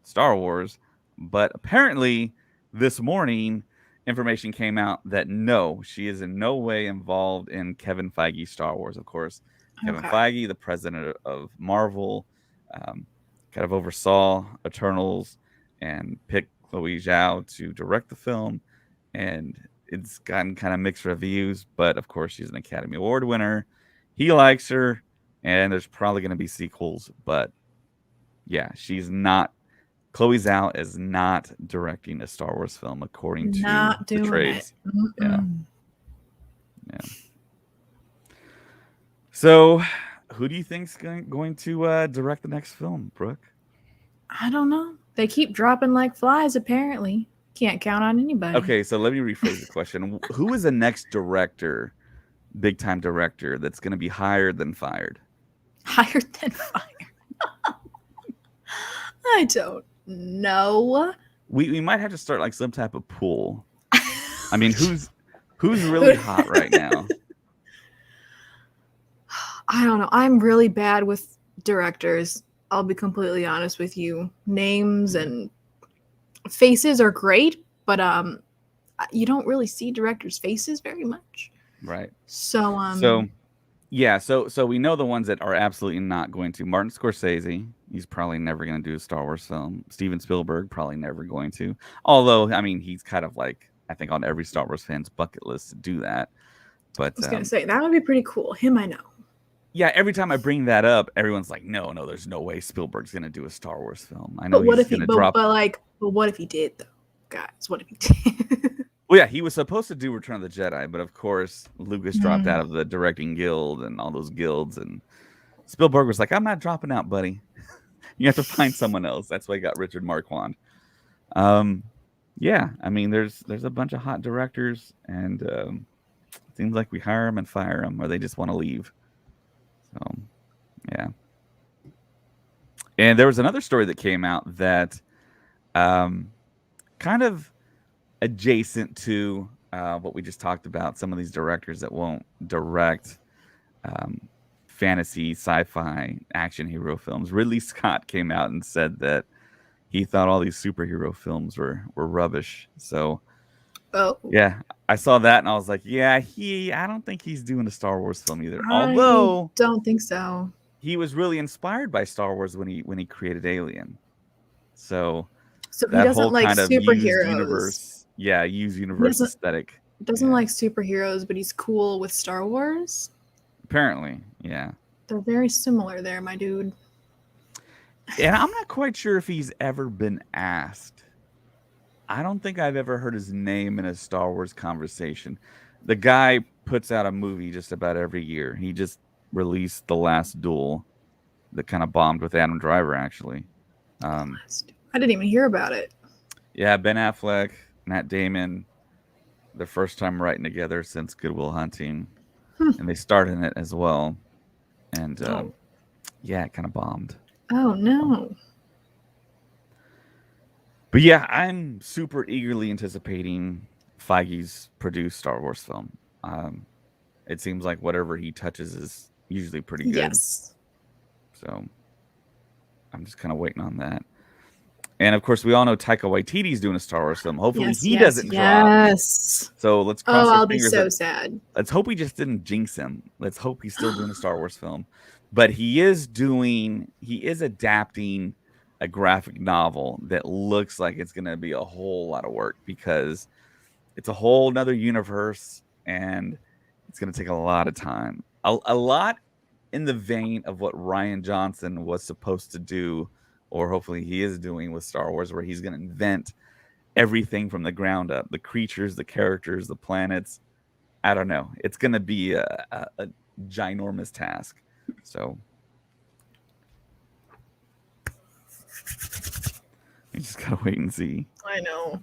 Star Wars. But apparently, this morning, information came out that no, she is in no way involved in Kevin Feige's Star Wars. Of course, Kevin Okay. Feige, the president of Marvel, um, kind of oversaw Eternals and picked Chloe Zhao to direct the film. And it's gotten kind of mixed reviews, but of course, she's an Academy Award winner. He likes her, and there's probably going to be sequels, but yeah, she's not. Chloe Zhao is not directing a Star Wars film, according to Not the doing it. trades. Yeah, Mm-mm. yeah. So, who do you think's going to direct the next film, Brooke? I don't know. They keep dropping like flies, apparently. Can't count on anybody. Okay, so let me rephrase the question. Who is the next director, big time director, that's going to be hired than fired? Higher than fire. I don't know. We might have to start like some type of pool. I mean, who's really hot right now? I don't know. I'm really bad with directors. I'll be completely honest with you. Names and faces are great, but you don't really see directors' faces very much. Right. So So yeah, so we know the ones that are absolutely not going to. Martin Scorsese, he's probably never going to do a Star Wars film. Steven Spielberg, probably never going to. Although, I mean, he's kind of like I think on every Star Wars fan's bucket list to do that. I But was gonna say that would be pretty cool. Him, I know. yeah, every time I bring that up, everyone's like, "No, no, there's no way Spielberg's going to do a Star Wars film." I know But what he's if he? going to drop. But what if he did though, guys? What if he did? Well, yeah, he was supposed to do Return of the Jedi, but of course, Lucas dropped Mm. out of the directing guild and all those guilds, and Spielberg was like, "I'm not dropping out, buddy. You have to find someone else." That's why he got Richard Marquand. Um, yeah, I mean, there's a bunch of hot directors, and it seems like we hire them and fire them, or they just want to leave. So, yeah. And there was another story that came out that um, kind of adjacent to what we just talked about. Some of these directors that won't direct um, fantasy, sci-fi, action hero films. Ridley Scott came out and said that he thought all these superhero films were rubbish. So yeah, I saw that and I was like, yeah, I don't think he's doing a Star Wars film either. I Although don't think so. he was really inspired by Star Wars when he created Alien. So So he that doesn't whole like kind of used superheroes. universe aesthetic. Doesn't like superheroes, but he's cool with Star Wars. Apparently, yeah. They're very similar there, my dude. And I'm not quite sure if he's ever been asked. I don't think I've ever heard his name in a Star Wars conversation. The guy puts out a movie just about every year. He just released The Last Duel that kind of bombed with Adam Driver, actually. I didn't even hear about it. Yeah, Ben Affleck, Matt Damon, their first time writing together since Good Will Hunting. And they starred in it as well. And yeah, it kind of bombed. Oh, no. But yeah, I'm super eagerly anticipating Feige's produced Star Wars film. It seems like whatever he touches is usually pretty good. Yes. So I'm just kind of waiting on that. And of course, we all know Taika Waititi's doing a Star Wars film. Hopefully, he doesn't drop. Yes. So let's cross our I'll fingers. be so sad. Let's hope he just didn't jinx him. Let's hope he's still doing a Star Wars film. But he is adapting a graphic novel that looks like it's going to be a whole lot of work because it's a whole nother universe and it's going to take a lot of time. A lot in the vein of what Rian Johnson was supposed to do, or hopefully he is doing with Star Wars, where he's going to invent everything from the ground up, the creatures, the characters, the planets. I don't know. It's going to be a ginormous task. So you just got to wait and see. I know.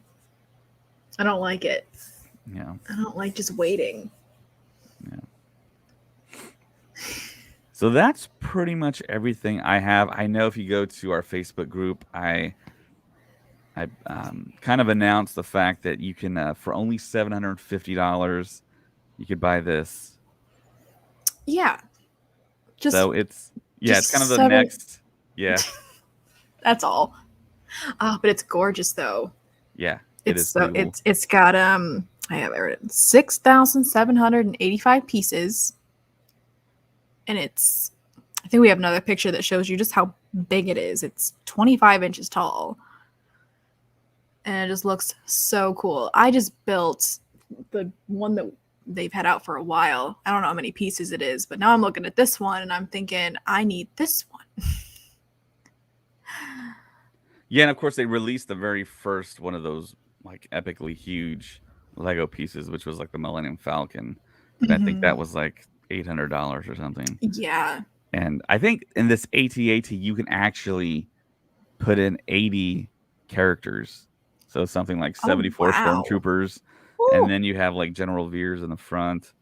I don't like it. Yeah. I don't like just waiting. Yeah. So that's pretty much everything I have. I know if you go to our Facebook group, I kind of announced the fact that you can, for only $750, you could buy this. Yeah. So it's kind of the next. Yeah. That's all. Oh, but it's gorgeous though. Yeah. It's got I have it 6,785 pieces. And I think we have another picture that shows you just how big it is. It's 25 inches tall. And it just looks so cool. I just built the one that they've had out for a while. I don't know how many pieces it is, but now I'm looking at this one and I'm thinking, I need this one. Yeah, and of course they released the very first one of those like epically huge Lego pieces, which was like the Millennium Falcon. And I think that was like $800 or something. Yeah. And I think in this AT-AT you can actually put in 80 characters. So something like 74 stormtroopers. Ooh. And then you have like General Veers in the front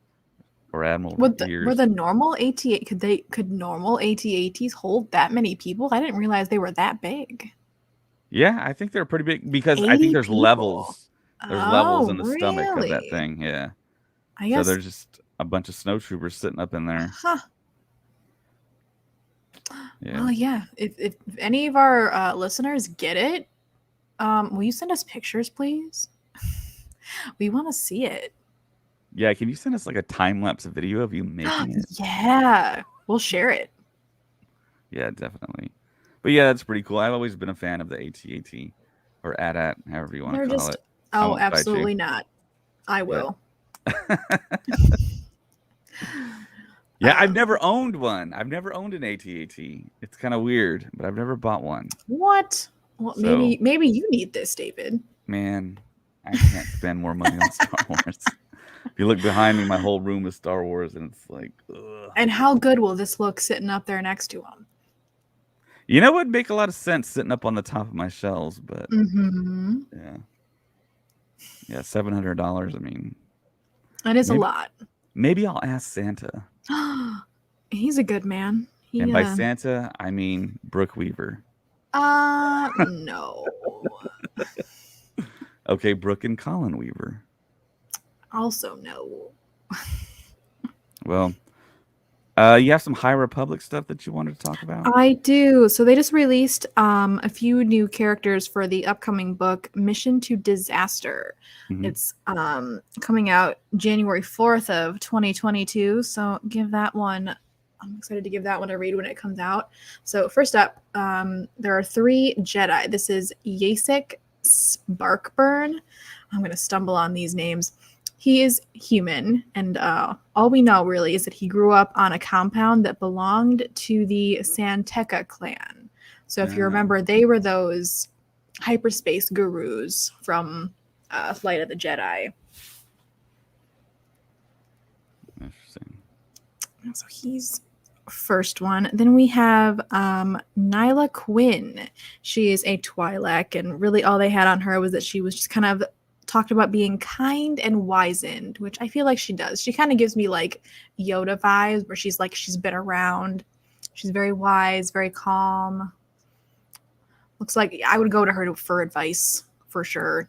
or Admiral Veers. Were the normal AT-AT could normal AT-ATs hold that many people? I didn't realize they were that big. Yeah, I think they're pretty big because I think there's levels. There's levels in the stomach of that thing. Yeah. I guess. So there's just a bunch of snowtroopers sitting up in there. Huh. Yeah. Well, yeah. If any of our listeners get it, will you send us pictures, please? We want to see it. Yeah, can you send us like a time-lapse video of you making it? Yeah, we'll share it. Yeah, definitely. But yeah, that's pretty cool. I've always been a fan of the AT-AT or AT-AT, however you want to call it. Oh, absolutely not. I will. Yeah, I've never owned one. I've never owned an AT-AT. It's kind of weird, but I've never bought one. What? Well, maybe you need this, David. Man, I can't spend more money on Star Wars. If you look behind me, my whole room is Star Wars, and it's like, ugh. And how good will this look sitting up there next to him? You know, it would make a lot of sense sitting up on the top of my shelves, but yeah, $700. I mean, that is a lot. Maybe I'll ask Santa. He's a good man. And by Santa, I mean Brooke Weaver. No. Okay, Brooke and Colin Weaver. Also no. Well, You have some High Republic stuff that you wanted to talk about? I do. So they just released a few new characters for the upcoming book, Mission to Disaster. Hmm. It's coming out January 4th of 2022. So give that one. I'm excited to give that one a read when it comes out. So first up, there are 3 Jedi. This is Yasek Sparkburn. I'm going to stumble on these names. He is human, and all we know really is that he grew up on a compound that belonged to the Santeca clan. So if you remember, they were those hyperspace gurus from Flight of the Jedi. Interesting. So he's first one. Then we have Nyla Quinn. She is a Twi'lek, and really all they had on her was that she was just kind of talked about being kind and wizened, which I feel like she does. She kind of gives me like Yoda vibes, where she's like she's been around. She's very wise, very calm. Looks like I would go to her for advice for sure.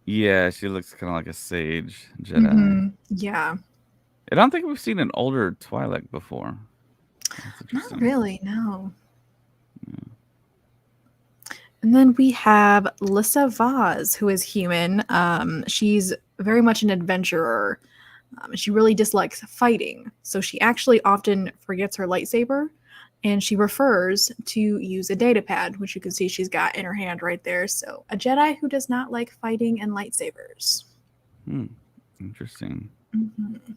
Yeah, she looks kind of like a sage Jedi. Yeah. I don't think we've seen an older Twi'lek before. That's interesting. Not really, no. Yeah. And then we have Lissa Vaz, who is human. She's very much an adventurer. She really dislikes fighting, so she actually often forgets her lightsaber, and she prefers to use a data pad, which you can see she's got in her hand right there. So a Jedi who does not like fighting and lightsabers. Interesting. Mm-hmm.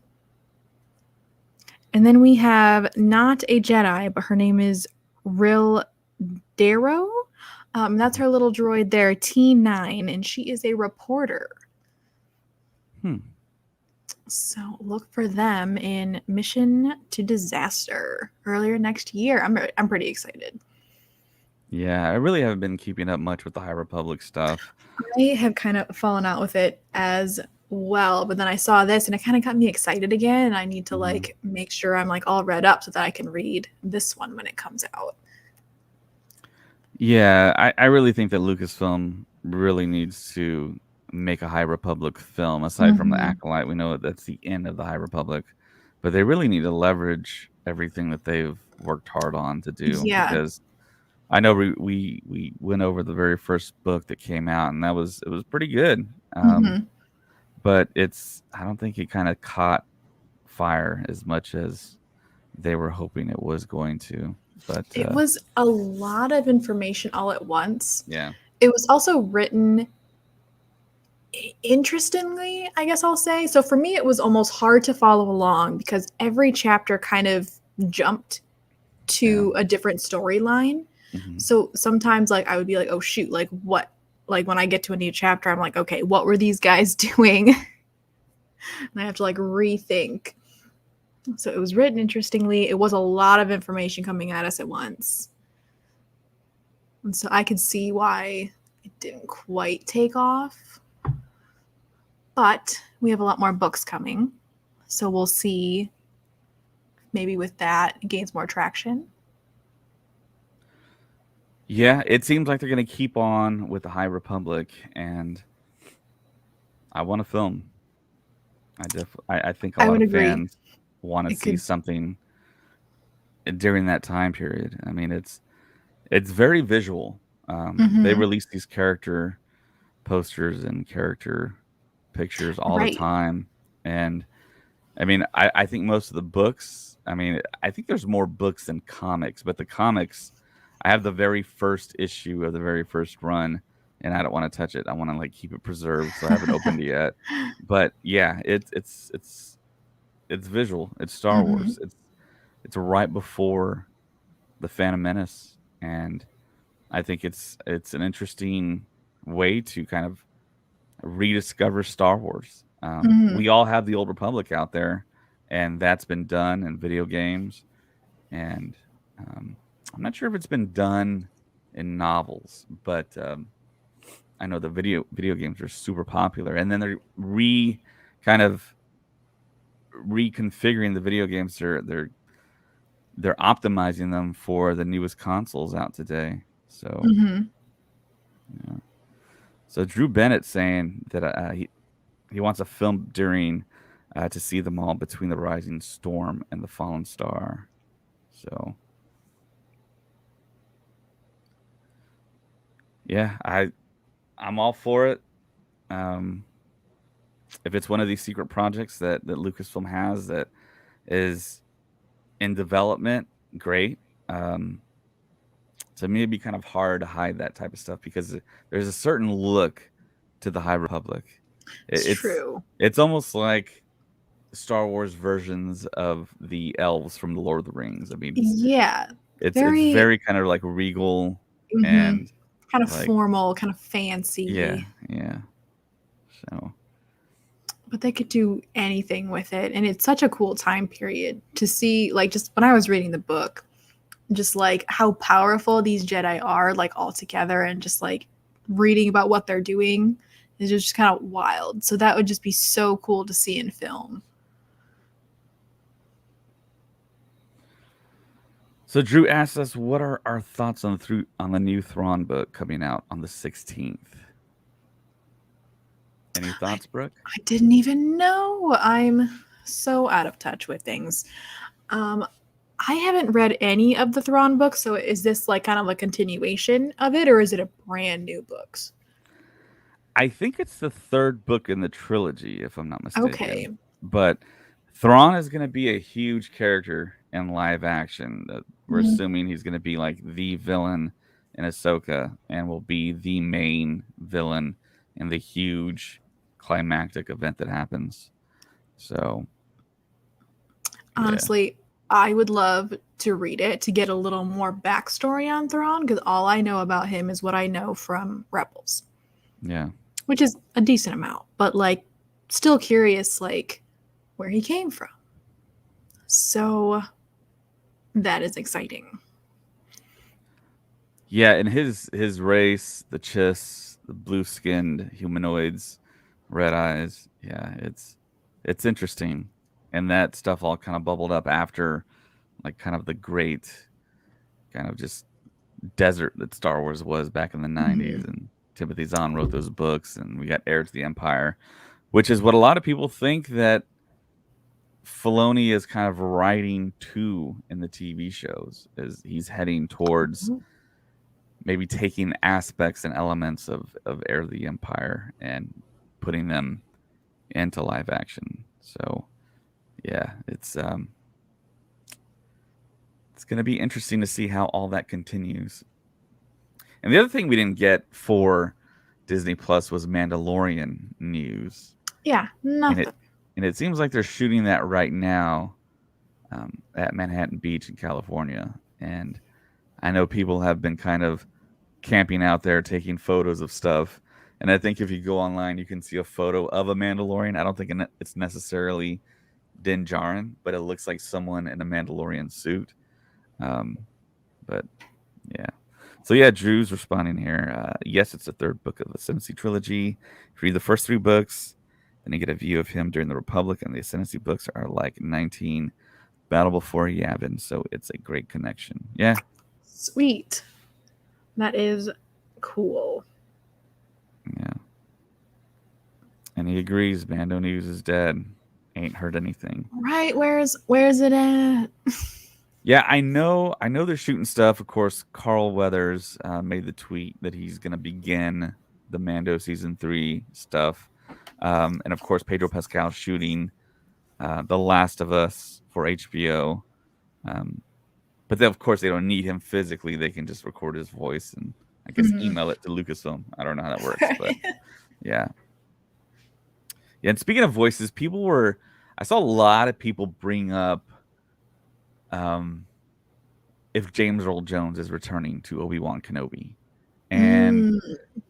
And then we have not a Jedi, but her name is Ril Darrow. That's her little droid there, T9, and she is a reporter. So look for them in Mission to Disaster earlier next year. I'm pretty excited. Yeah, I really haven't been keeping up much with the High Republic stuff. I have kind of fallen out with it as well, but then I saw this and it kind of got me excited again, and I need to like make sure I'm like all read up so that I can read this one when it comes out. Yeah, I really think that Lucasfilm really needs to make a High Republic film. Aside from the Acolyte, we know that's the end of the High Republic, but they really need to leverage everything that they've worked hard on to do. Yeah. Because I know we went over the very first book that came out, and it was pretty good. But I don't think it kind of caught fire as much as they were hoping it was going to. But it was a lot of information all at once. Yeah. It was also written interestingly, I guess I'll say. So for me, it was almost hard to follow along because every chapter kind of jumped to a different storyline. So sometimes like I would be like, oh shoot, like what? Like when I get to a new chapter, I'm like, okay, what were these guys doing? And I have to like rethink. So it was written interestingly. It was a lot of information coming at us at once. And so I could see why it didn't quite take off. But we have a lot more books coming. So we'll see maybe with that it gains more traction. Yeah, it seems like they're going to keep on with the High Republic, and I want a film. I think a lot of fans want to see something during that time period. I mean, it's very visual. They release these character posters and character pictures all the time, and I mean, I think most of the books. I mean, I think there's more books than comics, but the comics, I have the very first issue of the very first run, and I don't want to touch it. I want to like keep it preserved, so I haven't opened it yet. But yeah, it's visual. It's Star Wars. It's right before the Phantom Menace, and I think it's an interesting way to kind of rediscover Star Wars. We all have the Old Republic out there, and that's been done in video games, and I'm not sure if it's been done in novels, but I know the video games are super popular, and then they're kind of reconfiguring the video games. They're optimizing them for the newest consoles out today. So, yeah. So Drew Bennett saying that he wants a film during to see them all between the rising storm and the fallen star. So, yeah, I'm all for it. Um, if it's one of these secret projects that Lucasfilm has that is in development, great. Um, to me, it'd be kind of hard to hide that type of stuff because there's a certain look to the High Republic. It's It's true. it's almost like Star Wars versions of the elves from the Lord of the Rings. I mean, Yeah. it's Very very kind of like regal kind and of like formal, kind of yeah, fancy. yeah. So But they could do anything with it. And it's such a cool time period to see, like, just when I was reading the book, just like how powerful these Jedi are, like all together, and just like reading about what they're doing is just kind of wild. So that would just be so cool to see in film. So Drew asked us, "What are our thoughts on the new Thrawn book coming out on the 16th?" Any I, thoughts, Brooke? I didn't even know. I'm so out of touch with things. Um, I haven't read any of the Thrawn books, so is this like kind of a continuation of it, or is it a brand new books? I think it's the third book in the trilogy, if I'm not Okay. mistaken. But Thrawn is going to be a huge character in live action. We're Mhm. assuming he's going to be like the villain in Ahsoka and will be the main villain in the huge climactic event that happens. So, yeah. Honestly, I would love to read it to get a little more backstory on Thrawn, because all I know about him is what I know from Rebels, Yeah. which is a decent amount, but like still curious, like where he came from. So that is exciting. Yeah, and his race, the Chiss, the blue-skinned humanoids, red eyes. Yeah, it's interesting, and that stuff all kind of bubbled up after, like, kind of the great, kind of just desert that Star Wars was back in the '90s, Mhm. and Timothy Zahn wrote those books, and we got Heir to the Empire, which is what a lot of people think that Filoni is kind of writing to in the TV shows, is he's heading towards maybe taking aspects and elements of Heir to the Empire and putting them into live action. So yeah, it's gonna be interesting to see how all that continues. And the other thing we didn't get for Disney Plus was Mandalorian news, Yeah, and it nothing. and it seems like they're shooting that right now at Manhattan Beach in California. And I know people have been kind of camping out there taking photos of stuff. And I think if you go online, you can see a photo of a Mandalorian. I don't think it's necessarily Din Djarin, but it looks like someone in a Mandalorian suit. Um, but yeah. So yeah, Drew's responding here. Yes, it's the third book of the Ascendancy trilogy. If you read the first three books, then you get a view of him during the Republic, and the Ascendancy books are like 19 Battle Before Yavin. So it's a great connection. Yeah. Sweet. That is cool. Yeah. And he agrees, Mando News is dead. Ain't heard anything. Right, where's it at? Yeah, I know they're shooting stuff. Of course, Carl Weathers made the tweet that he's gonna begin the Mando season 3 stuff. And of course Pedro Pascal shooting The Last of Us for HBO. Um, but then of course they don't need him physically. They can just record his voice and I guess Mhm. email it to Lucasfilm. I don't know how that works, but Right. yeah. Yeah, and speaking of voices, I saw a lot of people bring up um, if James Earl Jones is returning to Obi-Wan Kenobi. And Mm,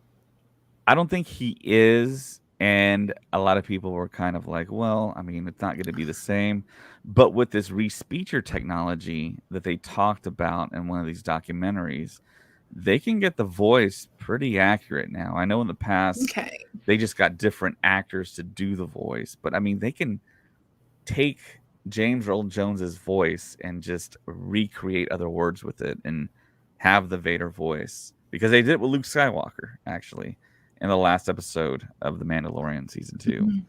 I don't think he is. And a lot of people were kind of like, well, I mean, it's not going to be the same. But with this respeecher technology that they talked about in one of these documentaries, they can get the voice pretty accurate now. I know in the past okay. they just got different actors to do the voice, but I mean, they can take James Earl Jones's voice and just recreate other words with it and have the Vader voice because they did it with Luke Skywalker actually in the last episode of The Mandalorian season 2. Mhm.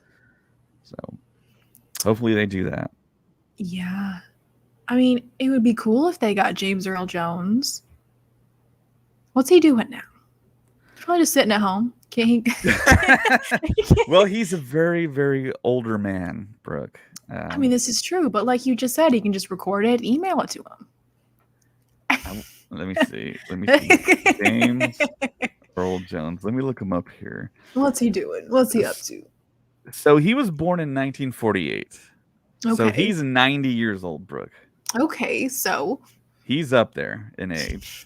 So Hopefully they do that. Yeah. I mean, it would be cool if they got James Earl Jones. What's he doing now? Probably just sitting at home. Can't he? Well, he's a very, very older man, Brooke. I mean, this is true, but like you just said, he can just record it, email it to him. Let me see. James Earl Jones. Let me look him up here. What's he doing? What's he up to? So he was born in 1948. Okay. So he's 90 years old, Brooke. Okay, so he's up there in age.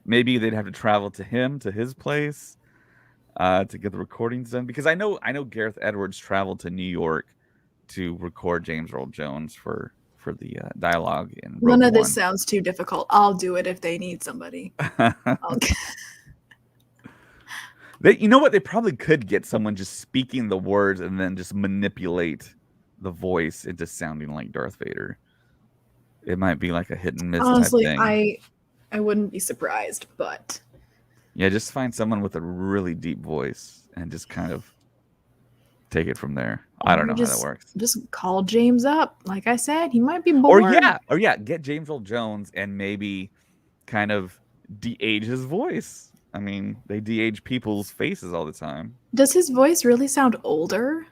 Maybe they'd have to travel to his place, to get the recordings done. Because I know Gareth Edwards traveled to New York to record James Earl Jones for the dialogue in Rogue None of One. this sounds too difficult. I'll do it if they need somebody. You know what? They probably could get someone just speaking the words and then just manipulate the voice into sounding like Darth Vader. It might be like a hit and miss Honestly, type thing. I wouldn't be surprised, but yeah, just find someone with a really deep voice and just kind of take it from there. I don't know how that works. Just call James up. Like I said, he might be bored. Or yeah, get James Earl Jones and maybe kind of de-age his voice. I mean, they de-age people's faces all the time. Does his voice really sound older?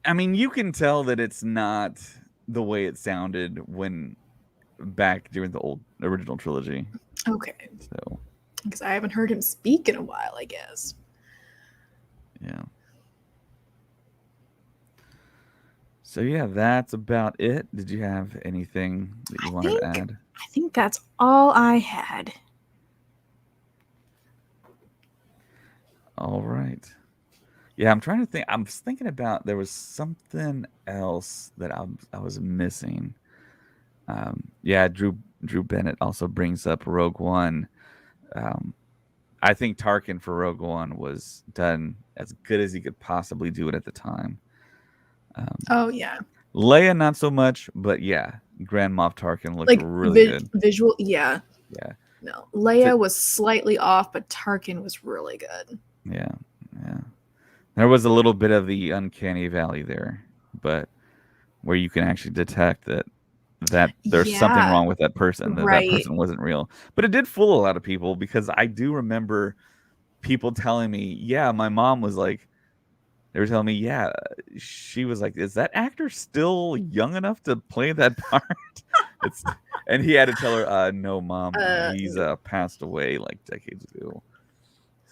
I mean, you can tell that it's not the way it sounded when back during the original trilogy. Okay. So, because I haven't heard him speak in a while, I guess. Yeah. So yeah, that's about it. Did you have anything that you wanted to add? I think that's all I had. All right. Yeah, I'm trying to think. I was thinking about there was something else that I was missing. Yeah, Drew Bennett also brings up Rogue One. I think Tarkin for Rogue One was done as good as he could possibly do it at the time. Oh yeah. Leia not so much, but yeah, Grand Moff Tarkin looked like really good. Visual, yeah. Yeah. No, Leia was slightly off, but Tarkin was really good. Yeah, yeah. There was a little bit of the uncanny valley there, but where you can actually detect that there's something wrong with that person, that person wasn't real. But it did fool a lot of people because I do remember people telling me, yeah, my mom was like, they were telling me, yeah, she was like, is that actor still young enough to play that part? And he had to tell her, no, mom, he's passed away like decades ago.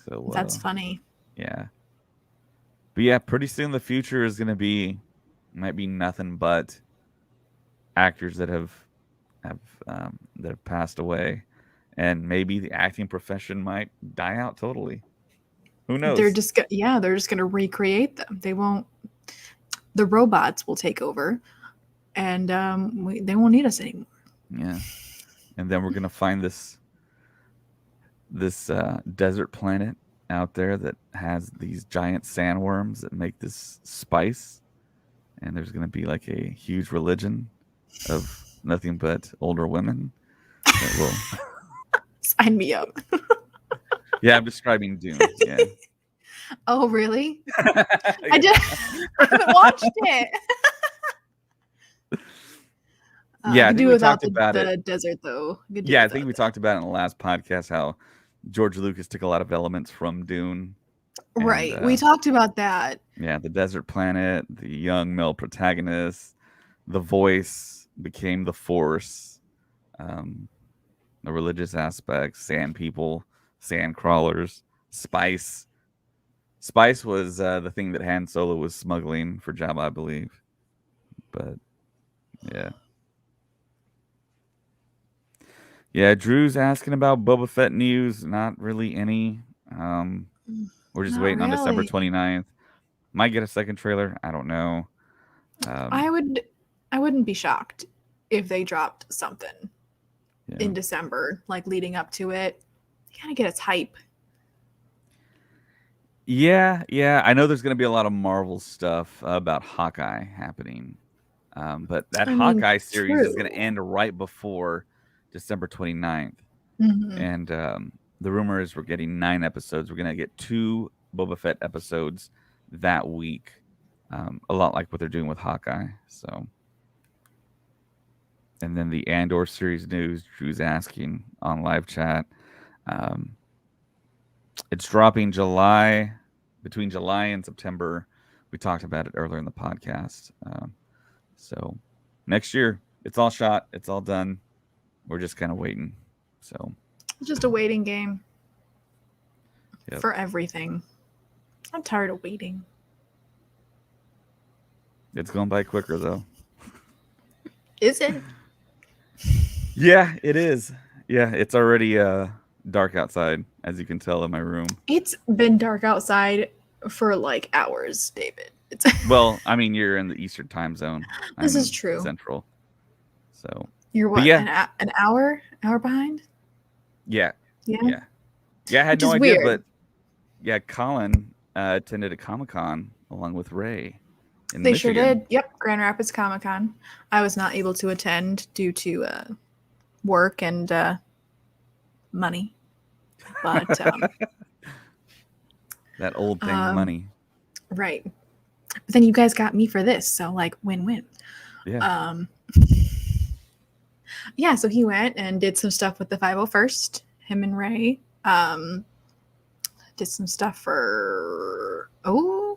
So that's funny. Yeah. But yeah, pretty soon the future is going to might be nothing but actors that have passed away, and maybe the acting profession might die out totally. Who knows? They're just gonna recreate them. They won't. The robots will take over, and they won't need us anymore. Yeah, and then we're gonna find this desert planet out there that has these giant sandworms that make this spice, and there's gonna be like a huge religion of nothing but older women that will sign me up. Yeah, I'm describing Dune. Yeah. Oh, really? I haven't watched it. Yeah, I do without the desert, though. Yeah, I think we talked about it in the last podcast how George Lucas took a lot of elements from Dune. Right. We talked about that. Yeah, the desert planet, the young male protagonist, the voice became the Force, the religious aspects, sand people, sand crawlers, spice. Spice was the thing that Han Solo was smuggling for Jabba, I believe. But yeah. Yeah, Drew's asking about Boba Fett news. Not really any. We're just waiting on December 29th. Might get a second trailer. I don't know. I wouldn't be shocked if they dropped something in December, like leading up to it. You gotta get its hype. Yeah. I know there's going to be a lot of Marvel stuff about Hawkeye happening. But that Hawkeye series is going to end right before December 29th. Mm-hmm. And the rumor is we're getting 9 episodes. We're going to get 2 Boba Fett episodes that week. a lot like what they're doing with Hawkeye. So, and then the Andor series news. Drew's asking on live chat. Um, it's dropping between July and September. We talked about it earlier in the podcast. So next year, it's all shot. It's all done. We're just kind of waiting. So It's just a waiting game yep. for everything. I'm tired of waiting. It's going by quicker though. Is it? Yeah, it is. Yeah, it's already dark outside, as you can tell in my room. It's been dark outside for like hours, David. It's Well, I mean, you're in the Eastern time zone. This is true. Central. So You're what? Yeah. An hour behind? Yeah. Yeah. Yeah. Yeah, I had Which no is idea, weird. but yeah, Colin attended a Comic-Con along with Ray in They Michigan. sure did. Yep, Grand Rapids Comic-Con. I was not able to attend due to work and money. But that old thing, money. right. But then you guys got me for this, so like win-win. Yeah. Yeah, so he went and did some stuff with the 501st, him and Ray. Did some stuff for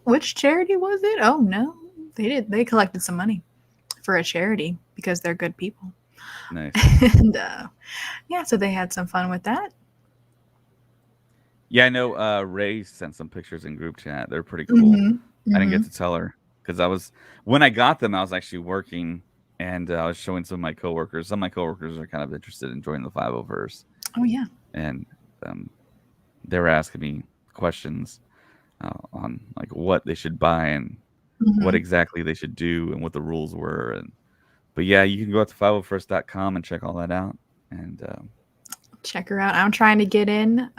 which charity was it? Oh no. They collected some money for a charity because they're good people. Nice. And yeah, so they had some fun with that. Yeah, I know Ray sent some pictures in group chat. They're pretty cool. Mm-hmm. I didn't get to tell her because when I got them, I was actually working and I was showing some of my coworkers. Some of my coworkers are kind of interested in joining the 501st. Oh yeah. And they were asking me questions on like what they should buy and what exactly they should do and what the rules were. But yeah, you can go out to 501st.com and check all that out. And check her out. I'm trying to get in.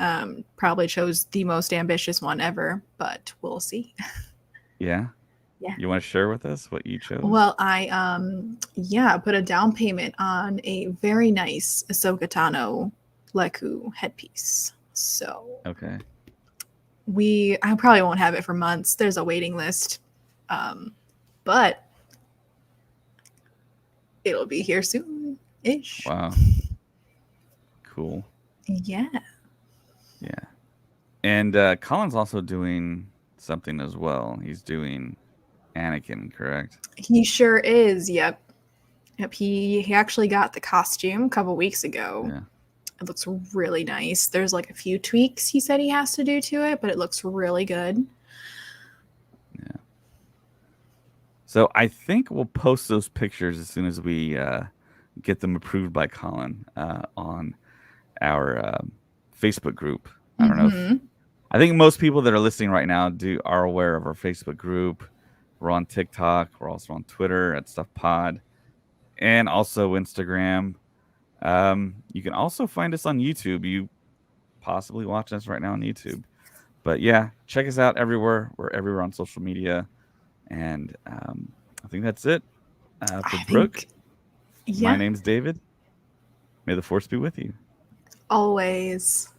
Probably chose the most ambitious one ever, but we'll see. Yeah. Yeah. You want to share with us what you chose? Well, I put a down payment on a very nice Ahsoka Tano Leku headpiece. So okay. I probably won't have it for months. There's a waiting list. But it'll be here soon-ish. Wow. Cool. Yeah. Yeah. And Colin's also doing something as well. He's doing Anakin, correct? He sure is. Yep. He actually got the costume a couple weeks ago. Yeah. It looks really nice. There's like a few tweaks he said he has to do to it, but it looks really good. Yeah. So I think we'll post those pictures as soon as we get them approved by Colin on our Facebook group. I don't know. I think most people that are listening right now are aware of our Facebook group. We're on TikTok. We're also on Twitter at StuffPod, and also Instagram. You can also find us on YouTube. You possibly watch us right now on YouTube. But yeah, check us out everywhere. We're everywhere on social media. And I think that's it. For Brooke, my name's David. May the Force be with you. Always.